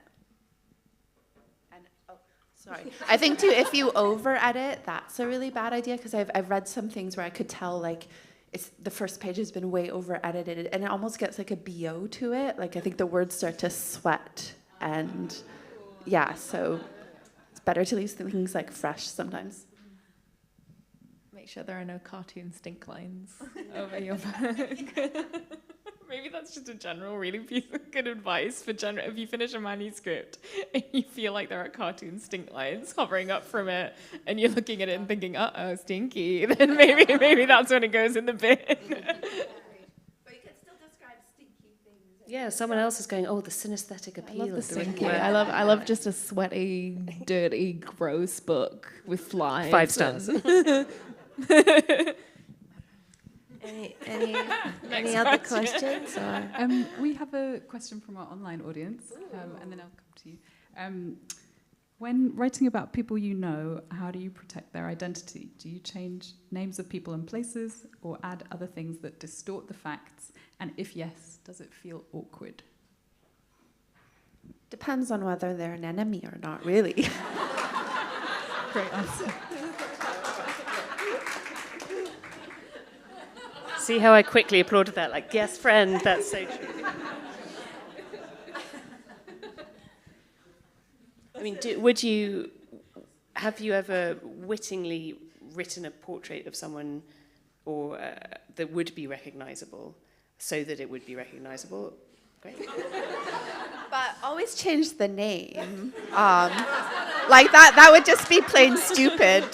Sorry. I think too, if you over edit, that's a really bad idea because I've read some things where I could tell like it's the first page has been way over edited and it almost gets like a BO to it. Like I think the words start to sweat and yeah, so it's better to leave things like fresh sometimes. Make sure there are no cartoon stink lines over your book. Maybe that's just a general really piece of good advice for if you finish a manuscript and you feel like there are cartoon stink lines hovering up from it and you're looking at it and thinking, uh-oh, stinky, then maybe that's when it goes in the bin. But you can still describe stinky things. Yeah, someone else is going, oh, the synesthetic appeal I love the of the written stinky. word. I love just a sweaty, dirty, gross book with flies. 5 stars. Any other questions? Or? We have a question from our online audience, and then I'll come to you. When writing about people you know, how do you protect their identity? Do you change names of people and places or add other things that distort the facts? And if yes, does it feel awkward? Depends on whether they're an enemy or not, really. Great answer. See how I quickly applauded that? Like, yes, friend, that's so true. I mean, have you ever wittingly written a portrait of someone or that would be recognizable so that it would be recognizable? Great. But always change the name. Like that would just be plain stupid.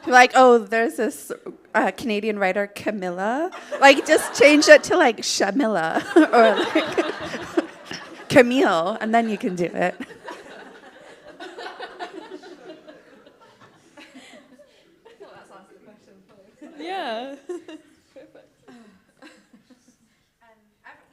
Like, oh, there's this Canadian writer, Camilla. Like, just change it to like Shamilla or like Camille, and then you can do it. Yeah.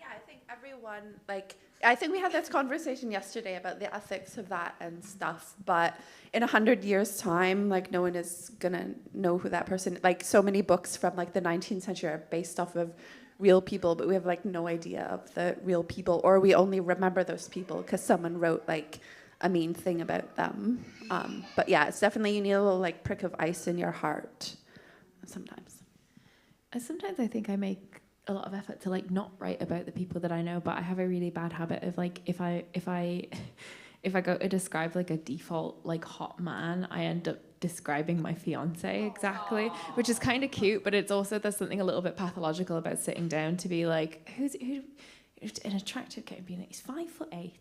I think everyone, like, I think we had this conversation yesterday about the ethics of that and stuff, but in 100 years' time, like, no one is gonna know who that person, like, so many books from, like, the 19th century are based off of real people, but we have, like, no idea of the real people, or we only remember those people because someone wrote, like, a mean thing about them. But yeah, it's definitely, you need a little, like, prick of ice in your heart sometimes. Sometimes I think I make a lot of effort to like not write about the people that I know, but I have a really bad habit of like if I go to describe like a default like hot man, I end up describing my fiance exactly. Aww. Which is kind of cute, but it's also there's something a little bit pathological about sitting down to be like who's an attractive guy being like he's 5'8"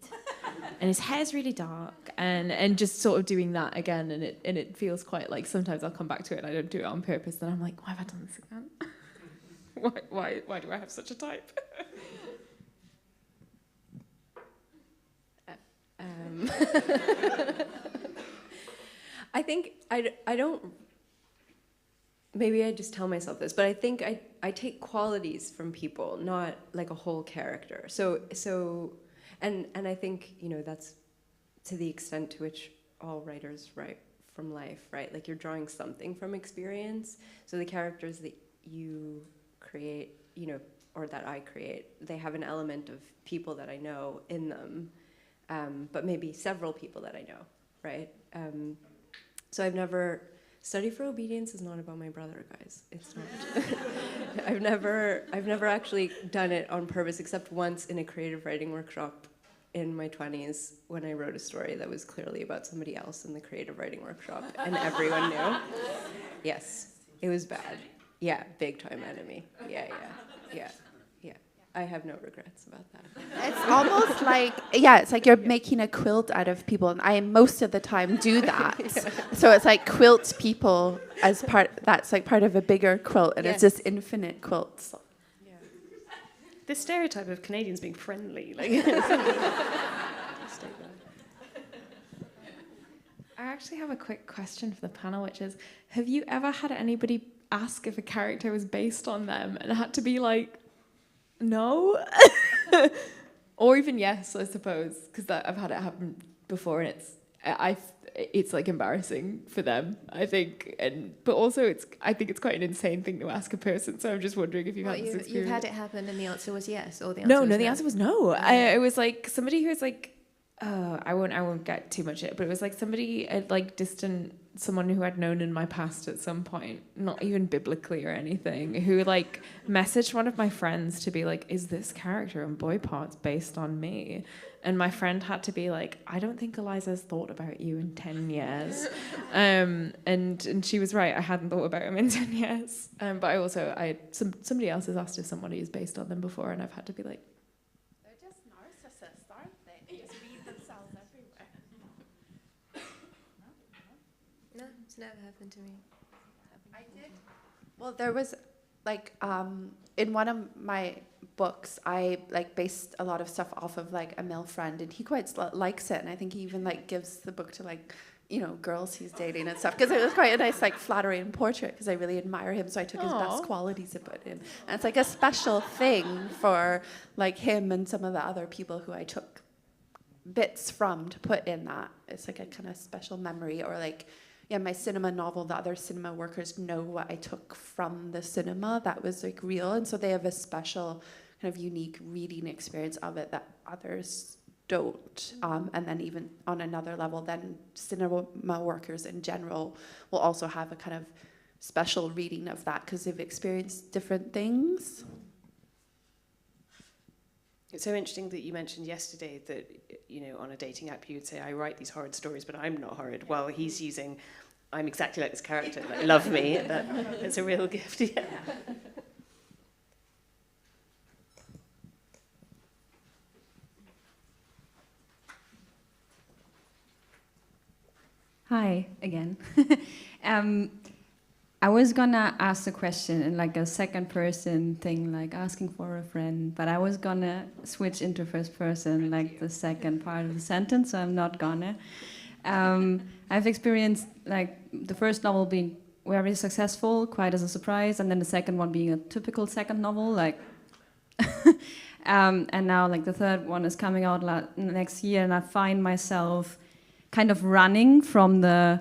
and his hair's really dark and just sort of doing that again, and it feels quite like sometimes I'll come back to it and I don't do it on purpose, then I'm like, why have I done this again? Why do I have such a type? I think I don't. Maybe I just tell myself this, but I think I take qualities from people, not like a whole character. So, and I think that's to the extent to which all writers write from life, right? Like you're drawing something from experience. So the characters that you create, or that I create, they have an element of people that I know in them, but maybe several people that I know, right? So I've never, Study for Obedience is not about my brother, guys. It's not. I've never actually done it on purpose, except once in a creative writing workshop in my 20s when I wrote a story that was clearly about somebody else in the creative writing workshop, and everyone knew. Yes, it was bad. Yeah, big time enemy. Yeah. I have no regrets about that. It's almost like, it's like you're making a quilt out of people, and I most of the time do that. Yeah. So it's like quilt people as part, that's like part of a bigger quilt, and it's just infinite quilts. Yeah. This stereotype of Canadians being friendly, like. I actually have a quick question for the panel, which is, have you ever had anybody ask if a character was based on them and had to be like, no? Or even yes, I suppose, because I've had it happen before, and it's like embarrassing for them, I think, but also I think it's quite an insane thing to ask a person. So I'm just wondering if you've had this experience. You've had it happen, and the answer was yes, or the answer no, was no. The answer was no. It was like somebody who was like, I won't get too much it, but it was like somebody like distant, someone who I'd known in my past at some point, not even biblically or anything, who like messaged one of my friends to be like, is this character in Boy Parts based on me? And my friend had to be like, I don't think Eliza's thought about you in 10 years. And she was right, I hadn't thought about him in 10 years. But somebody else has asked if somebody is based on them before, and I've had to be like, it's never happened to me. I did. Well, there was like in one of my books, I like based a lot of stuff off of like a male friend, and he quite likes it, and I think he even like gives the book to like girls he's dating and stuff, because it was quite a nice like flattering portrait, because I really admire him, so I took his best qualities about him, and it's like a special thing for like him and some of the other people who I took bits from to put in that. It's like a kind of special memory, or like. Yeah, my cinema novel, the other cinema workers know what I took from the cinema that was like real, and so they have a special kind of unique reading experience of it that others don't. And then even on another level, then cinema workers in general will also have a kind of special reading of that because they've experienced different things. It's so interesting that you mentioned yesterday that, on a dating app you would say, I write these horrid stories, but I'm not horrid. While he's using, I'm exactly like this character, like, love me. It's a real gift, yeah. Hi, again. I was gonna ask the question in like a second person thing, like asking for a friend, but I was gonna switch into first person, like the second part of the sentence, so I'm not gonna. I've experienced like the first novel being very successful, quite as a surprise, and then the second one being a typical second novel, like. And now like the third one is coming out next year, and I find myself kind of running from the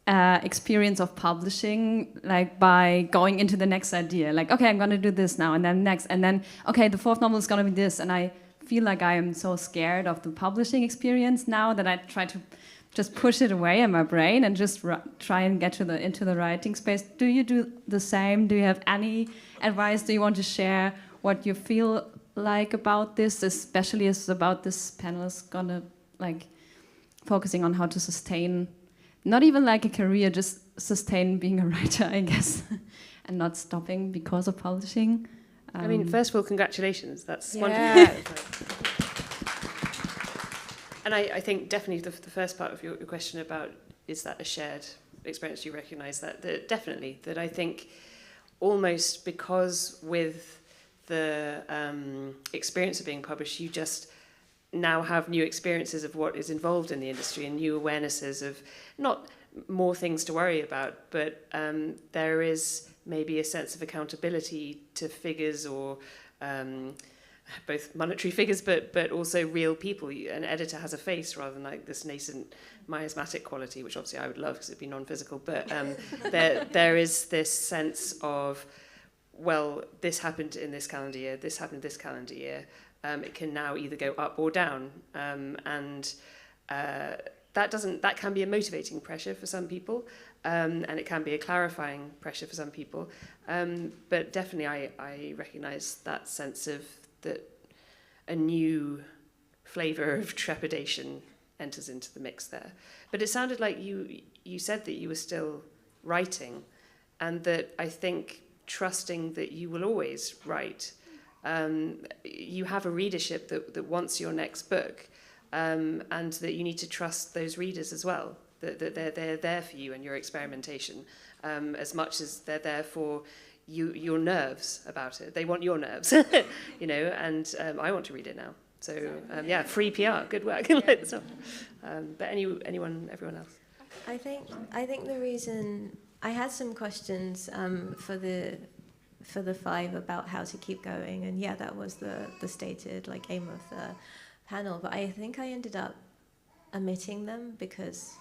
experience of publishing, like by going into the next idea, like, okay, I'm gonna do this now, and then next, and then, okay, the fourth novel is gonna be this, and I feel like I am so scared of the publishing experience now that I try to just push it away in my brain and just try and get into the writing space. Do you do the same? Do you have any advice? Do you want to share what you feel like about this, especially as about this panel is gonna like focusing on how to sustain, not even like a career, just sustain being a writer, I guess, and not stopping because of publishing. I mean, first of all, congratulations. That's wonderful. And I think definitely the first part of your question about, is that a shared experience, you recognise that definitely, that I think almost because with the experience of being published, you just now have new experiences of what is involved in the industry and new awarenesses of not more things to worry about, but there is maybe a sense of accountability to figures or both monetary figures, but also real people. An editor has a face rather than like this nascent miasmatic quality, which obviously I would love because it'd be non-physical, but there is this sense of, well, this happened in this calendar year, this happened this calendar year. It can now either go up or down, and that can be a motivating pressure for some people, and it can be a clarifying pressure for some people. But definitely, I recognise that sense of that a new flavour of trepidation enters into the mix there. But it sounded like you said that you were still writing, and that I think trusting that you will always write. You have a readership that wants your next book, and that you need to trust those readers as well, that they're there for you and your experimentation, as much as they're there for your nerves about it. They want your nerves, and I want to read it now. So free PR, good work. But everyone else? I think the reason I had some questions for the five about how to keep going, and that was the stated like aim of the panel, but I think I ended up omitting them because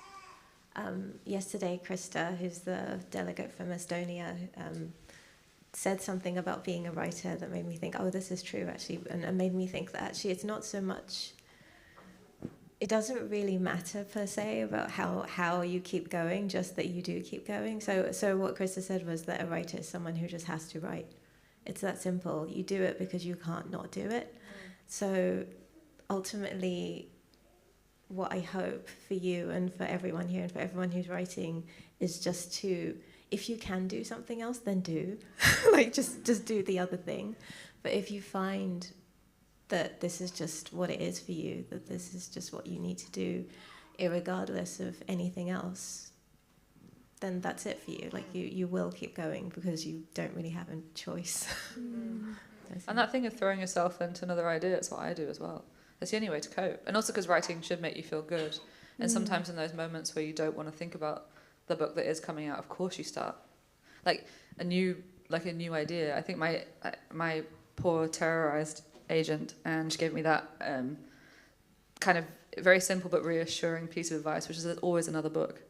yesterday Krista, who's the delegate from Estonia, said something about being a writer that made me think, oh, this is true actually, and made me think that actually it's not so much, it doesn't really matter per se about how you keep going, just that you do keep going. So what Krista said was that a writer is someone who just has to write. It's that simple. You do it because you can't not do it. So ultimately, what I hope for you and for everyone here and for everyone who's writing is just to, if you can do something else, then do. Like just do the other thing. But if you find that this is just what it is for you, that this is just what you need to do, irregardless of anything else, then that's it for you. Like you will keep going because you don't really have a choice. And that thing of throwing yourself into another idea, it's what I do as well. It's the only way to cope. And also because writing should make you feel good. And sometimes in those moments where you don't want to think about the book that is coming out, of course you start. Like a new idea. I think my poor terrorized agent, and she gave me that kind of very simple but reassuring piece of advice, which is there's always another book.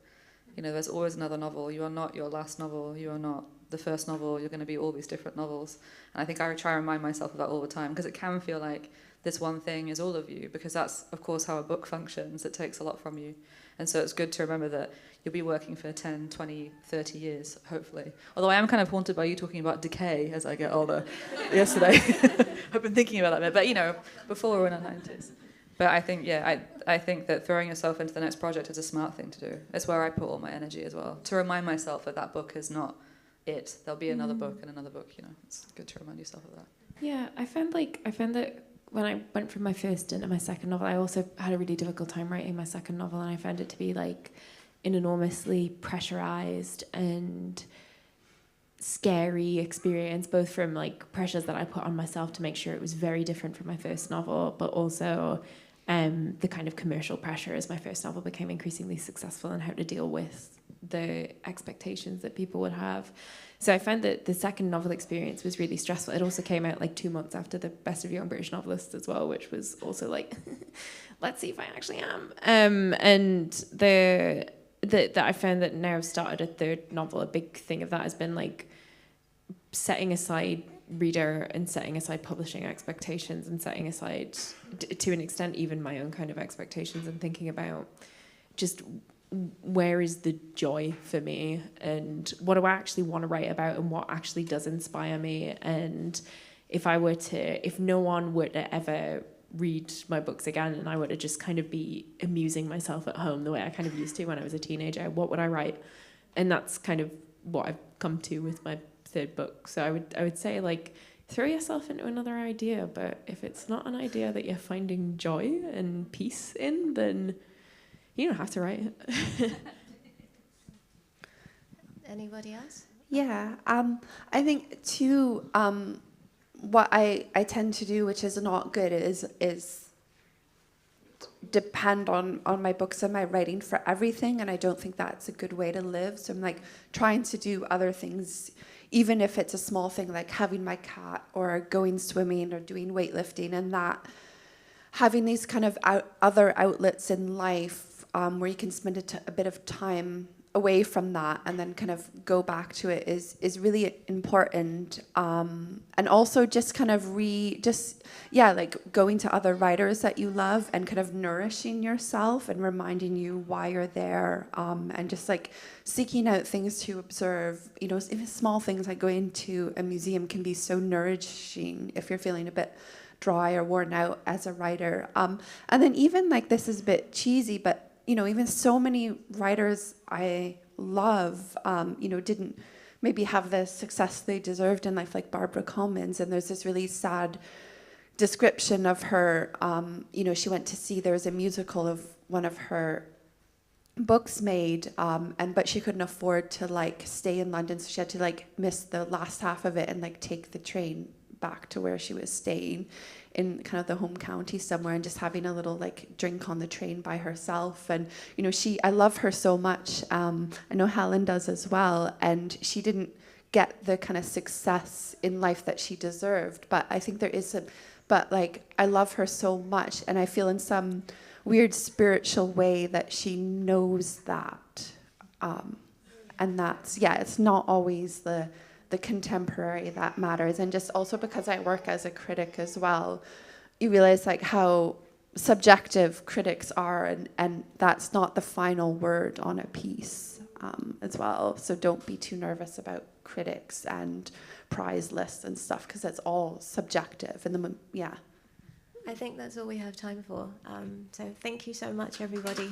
There's always another novel. You are not your last novel. You are not the first novel. You're going to be all these different novels. And I think I try to remind myself of that all the time, because it can feel like this one thing is all of you, because that's, of course, how a book functions. It takes a lot from you. And so it's good to remember that you'll be working for 10, 20, 30 years, hopefully. Although I am kind of haunted by you talking about decay as I get older. Yesterday, I've been thinking about that bit. But, you know, before we're in our 90s. But I think, yeah, I think that throwing yourself into the next project is a smart thing to do. It's where I put all my energy as well, to remind myself that that book is not it. There'll be another book and another book, you know. It's good to remind yourself of that. Yeah, I found that when I went from my first into my second novel, I also had a really difficult time writing my second novel, and I found it to be like an enormously pressurized and scary experience, both from like pressures that I put on myself to make sure it was very different from my first novel, but also the kind of commercial pressure as my first novel became increasingly successful, and how to deal with the expectations that people would have. So I found that the second novel experience was really stressful. It also came out like 2 months after the Best of Young British Novelists as well, which was also like, let's see if I actually am. And that I found that now I've started a third novel, a big thing of that has been like setting aside reader and setting aside publishing expectations, and setting aside, to an extent, even my own kind of expectations, and thinking about just where is the joy for me, and what do I actually want to write about, and what actually does inspire me. And if no one were to ever read my books again, and I were to just kind of be amusing myself at home the way I kind of used to when I was a teenager, what would I write? And that's kind of what I've come to with my third book. So I would say, like, throw yourself into another idea, but if it's not an idea that you're finding joy and peace in, then you don't have to write it. Anybody else? Yeah, I think too, what I tend to do, which is not good, is depend on my books and my writing for everything, and I don't think that's a good way to live. So I'm like trying to do other things, even if it's a small thing like having my cat or going swimming or doing weightlifting, and that having these kind of other outlets in life where you can spend a bit of time away from that and then kind of go back to it is really important. And also just kind of like going to other writers that you love and kind of nourishing yourself and reminding you why you're there, and just like seeking out things to observe. You know, even small things like going to a museum can be so nourishing if you're feeling a bit dry or worn out as a writer. And then even like, this is a bit cheesy, but you know, even so many writers I love, you know, didn't maybe have the success they deserved in life, like Barbara Comyns. And there's this really sad description of her. You know, she went to see, there was a musical of one of her books made, but she couldn't afford to like stay in London, so she had to like miss the last half of it and like take the train back to where she was staying in kind of the home county somewhere, and just having a little like drink on the train by herself. And you know, I love her so much. I know Helen does as well, and she didn't get the kind of success in life that she deserved, but I think there is but like, I love her so much, and I feel in some weird spiritual way that she knows that, and that's, yeah, it's not always the contemporary that matters. And just also because I work as a critic as well, you realize like how subjective critics are, and that's not the final word on a piece, as well. So don't be too nervous about critics and prize lists and stuff, because that's all subjective. And yeah. I think that's all we have time for. So thank you so much, everybody.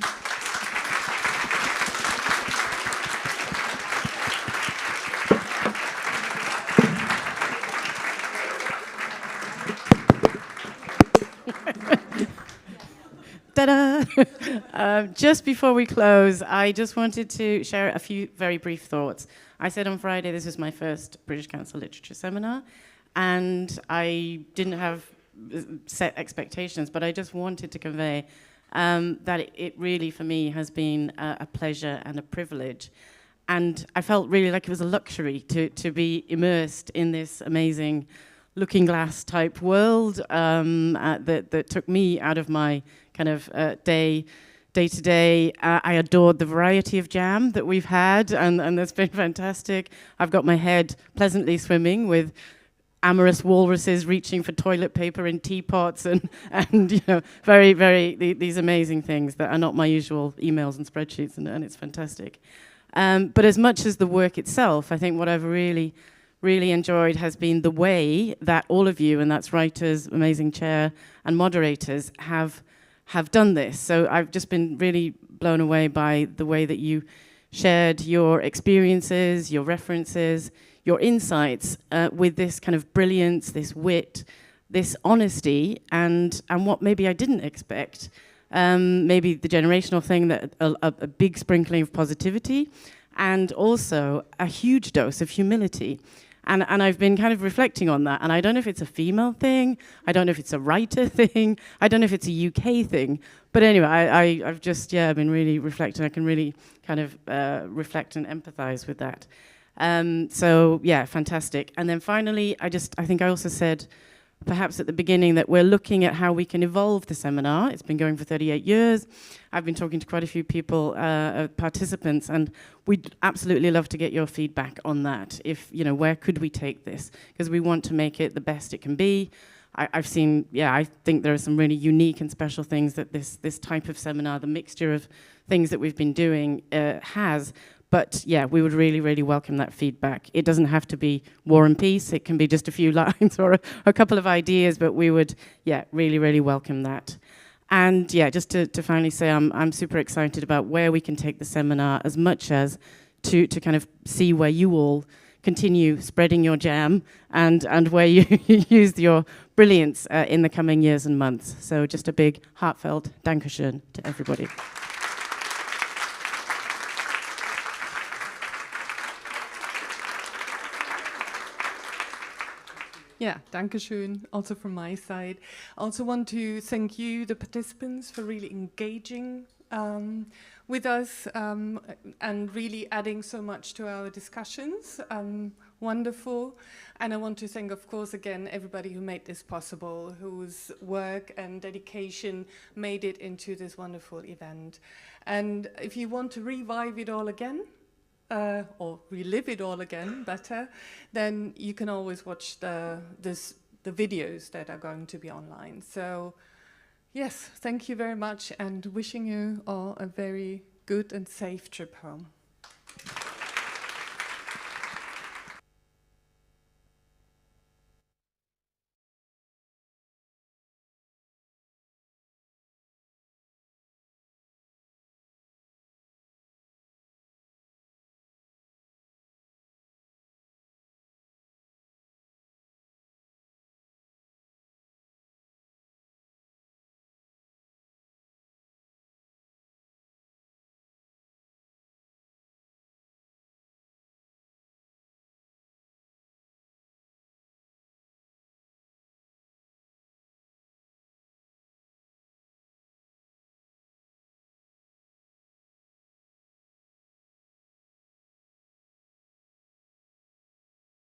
Ta-da! Just before we close, I just wanted to share a few very brief thoughts. I said on Friday this was my first British Council Literature Seminar, and I didn't have set expectations, but I just wanted to convey that it really, for me, has been a pleasure and a privilege. And I felt really like it was a luxury to be immersed in this amazing looking glass type world that took me out of my kind of day to day. I adored the variety of jam that we've had, and that's been fantastic. I've got my head pleasantly swimming with amorous walruses reaching for toilet paper in teapots and you know, very, very, these amazing things that are not my usual emails and spreadsheets, and it's fantastic. But as much as the work itself, I think what I've really enjoyed has been the way that all of you, and that's writers, amazing chair, and moderators, have done this. So I've just been really blown away by the way that you shared your experiences, your references, your insights with this kind of brilliance, this wit, this honesty, and what maybe I didn't expect. Maybe the generational thing, that a big sprinkling of positivity, and also a huge dose of humility. And I've been kind of reflecting on that, and I don't know if it's a female thing, I don't know if it's a writer thing, I don't know if it's a UK thing, but anyway, I've just, been really reflecting. I can really kind of reflect and empathize with that. So yeah, fantastic. And then finally, I think I also said, perhaps at the beginning, that we're looking at how we can evolve the seminar. It's been going for 38 years. I've been talking to quite a few people, participants, and we'd absolutely love to get your feedback on that. If, you know, where could we take this? Because we want to make it the best it can be. I think there are some really unique and special things that this type of seminar, the mixture of things that we've been doing, has. But yeah, we would really, really welcome that feedback. It doesn't have to be War and Peace. It can be just a few lines or a couple of ideas, but we would, really, really welcome that. And just to finally say, I'm super excited about where we can take the seminar, as much as to kind of see where you all continue spreading your jam and where you use your brilliance in the coming years and months. So just a big heartfelt Dankeschön to everybody. Yeah, Dankeschön, also from my side. I also want to thank you, the participants, for really engaging with us and really adding so much to our discussions. Wonderful. And I want to thank, of course, again, everybody who made this possible, whose work and dedication made it into this wonderful event. And if you want to revive it all again, or relive it all again better, then you can always watch the videos that are going to be online. So yes, thank you very much, and wishing you all a very good and safe trip home.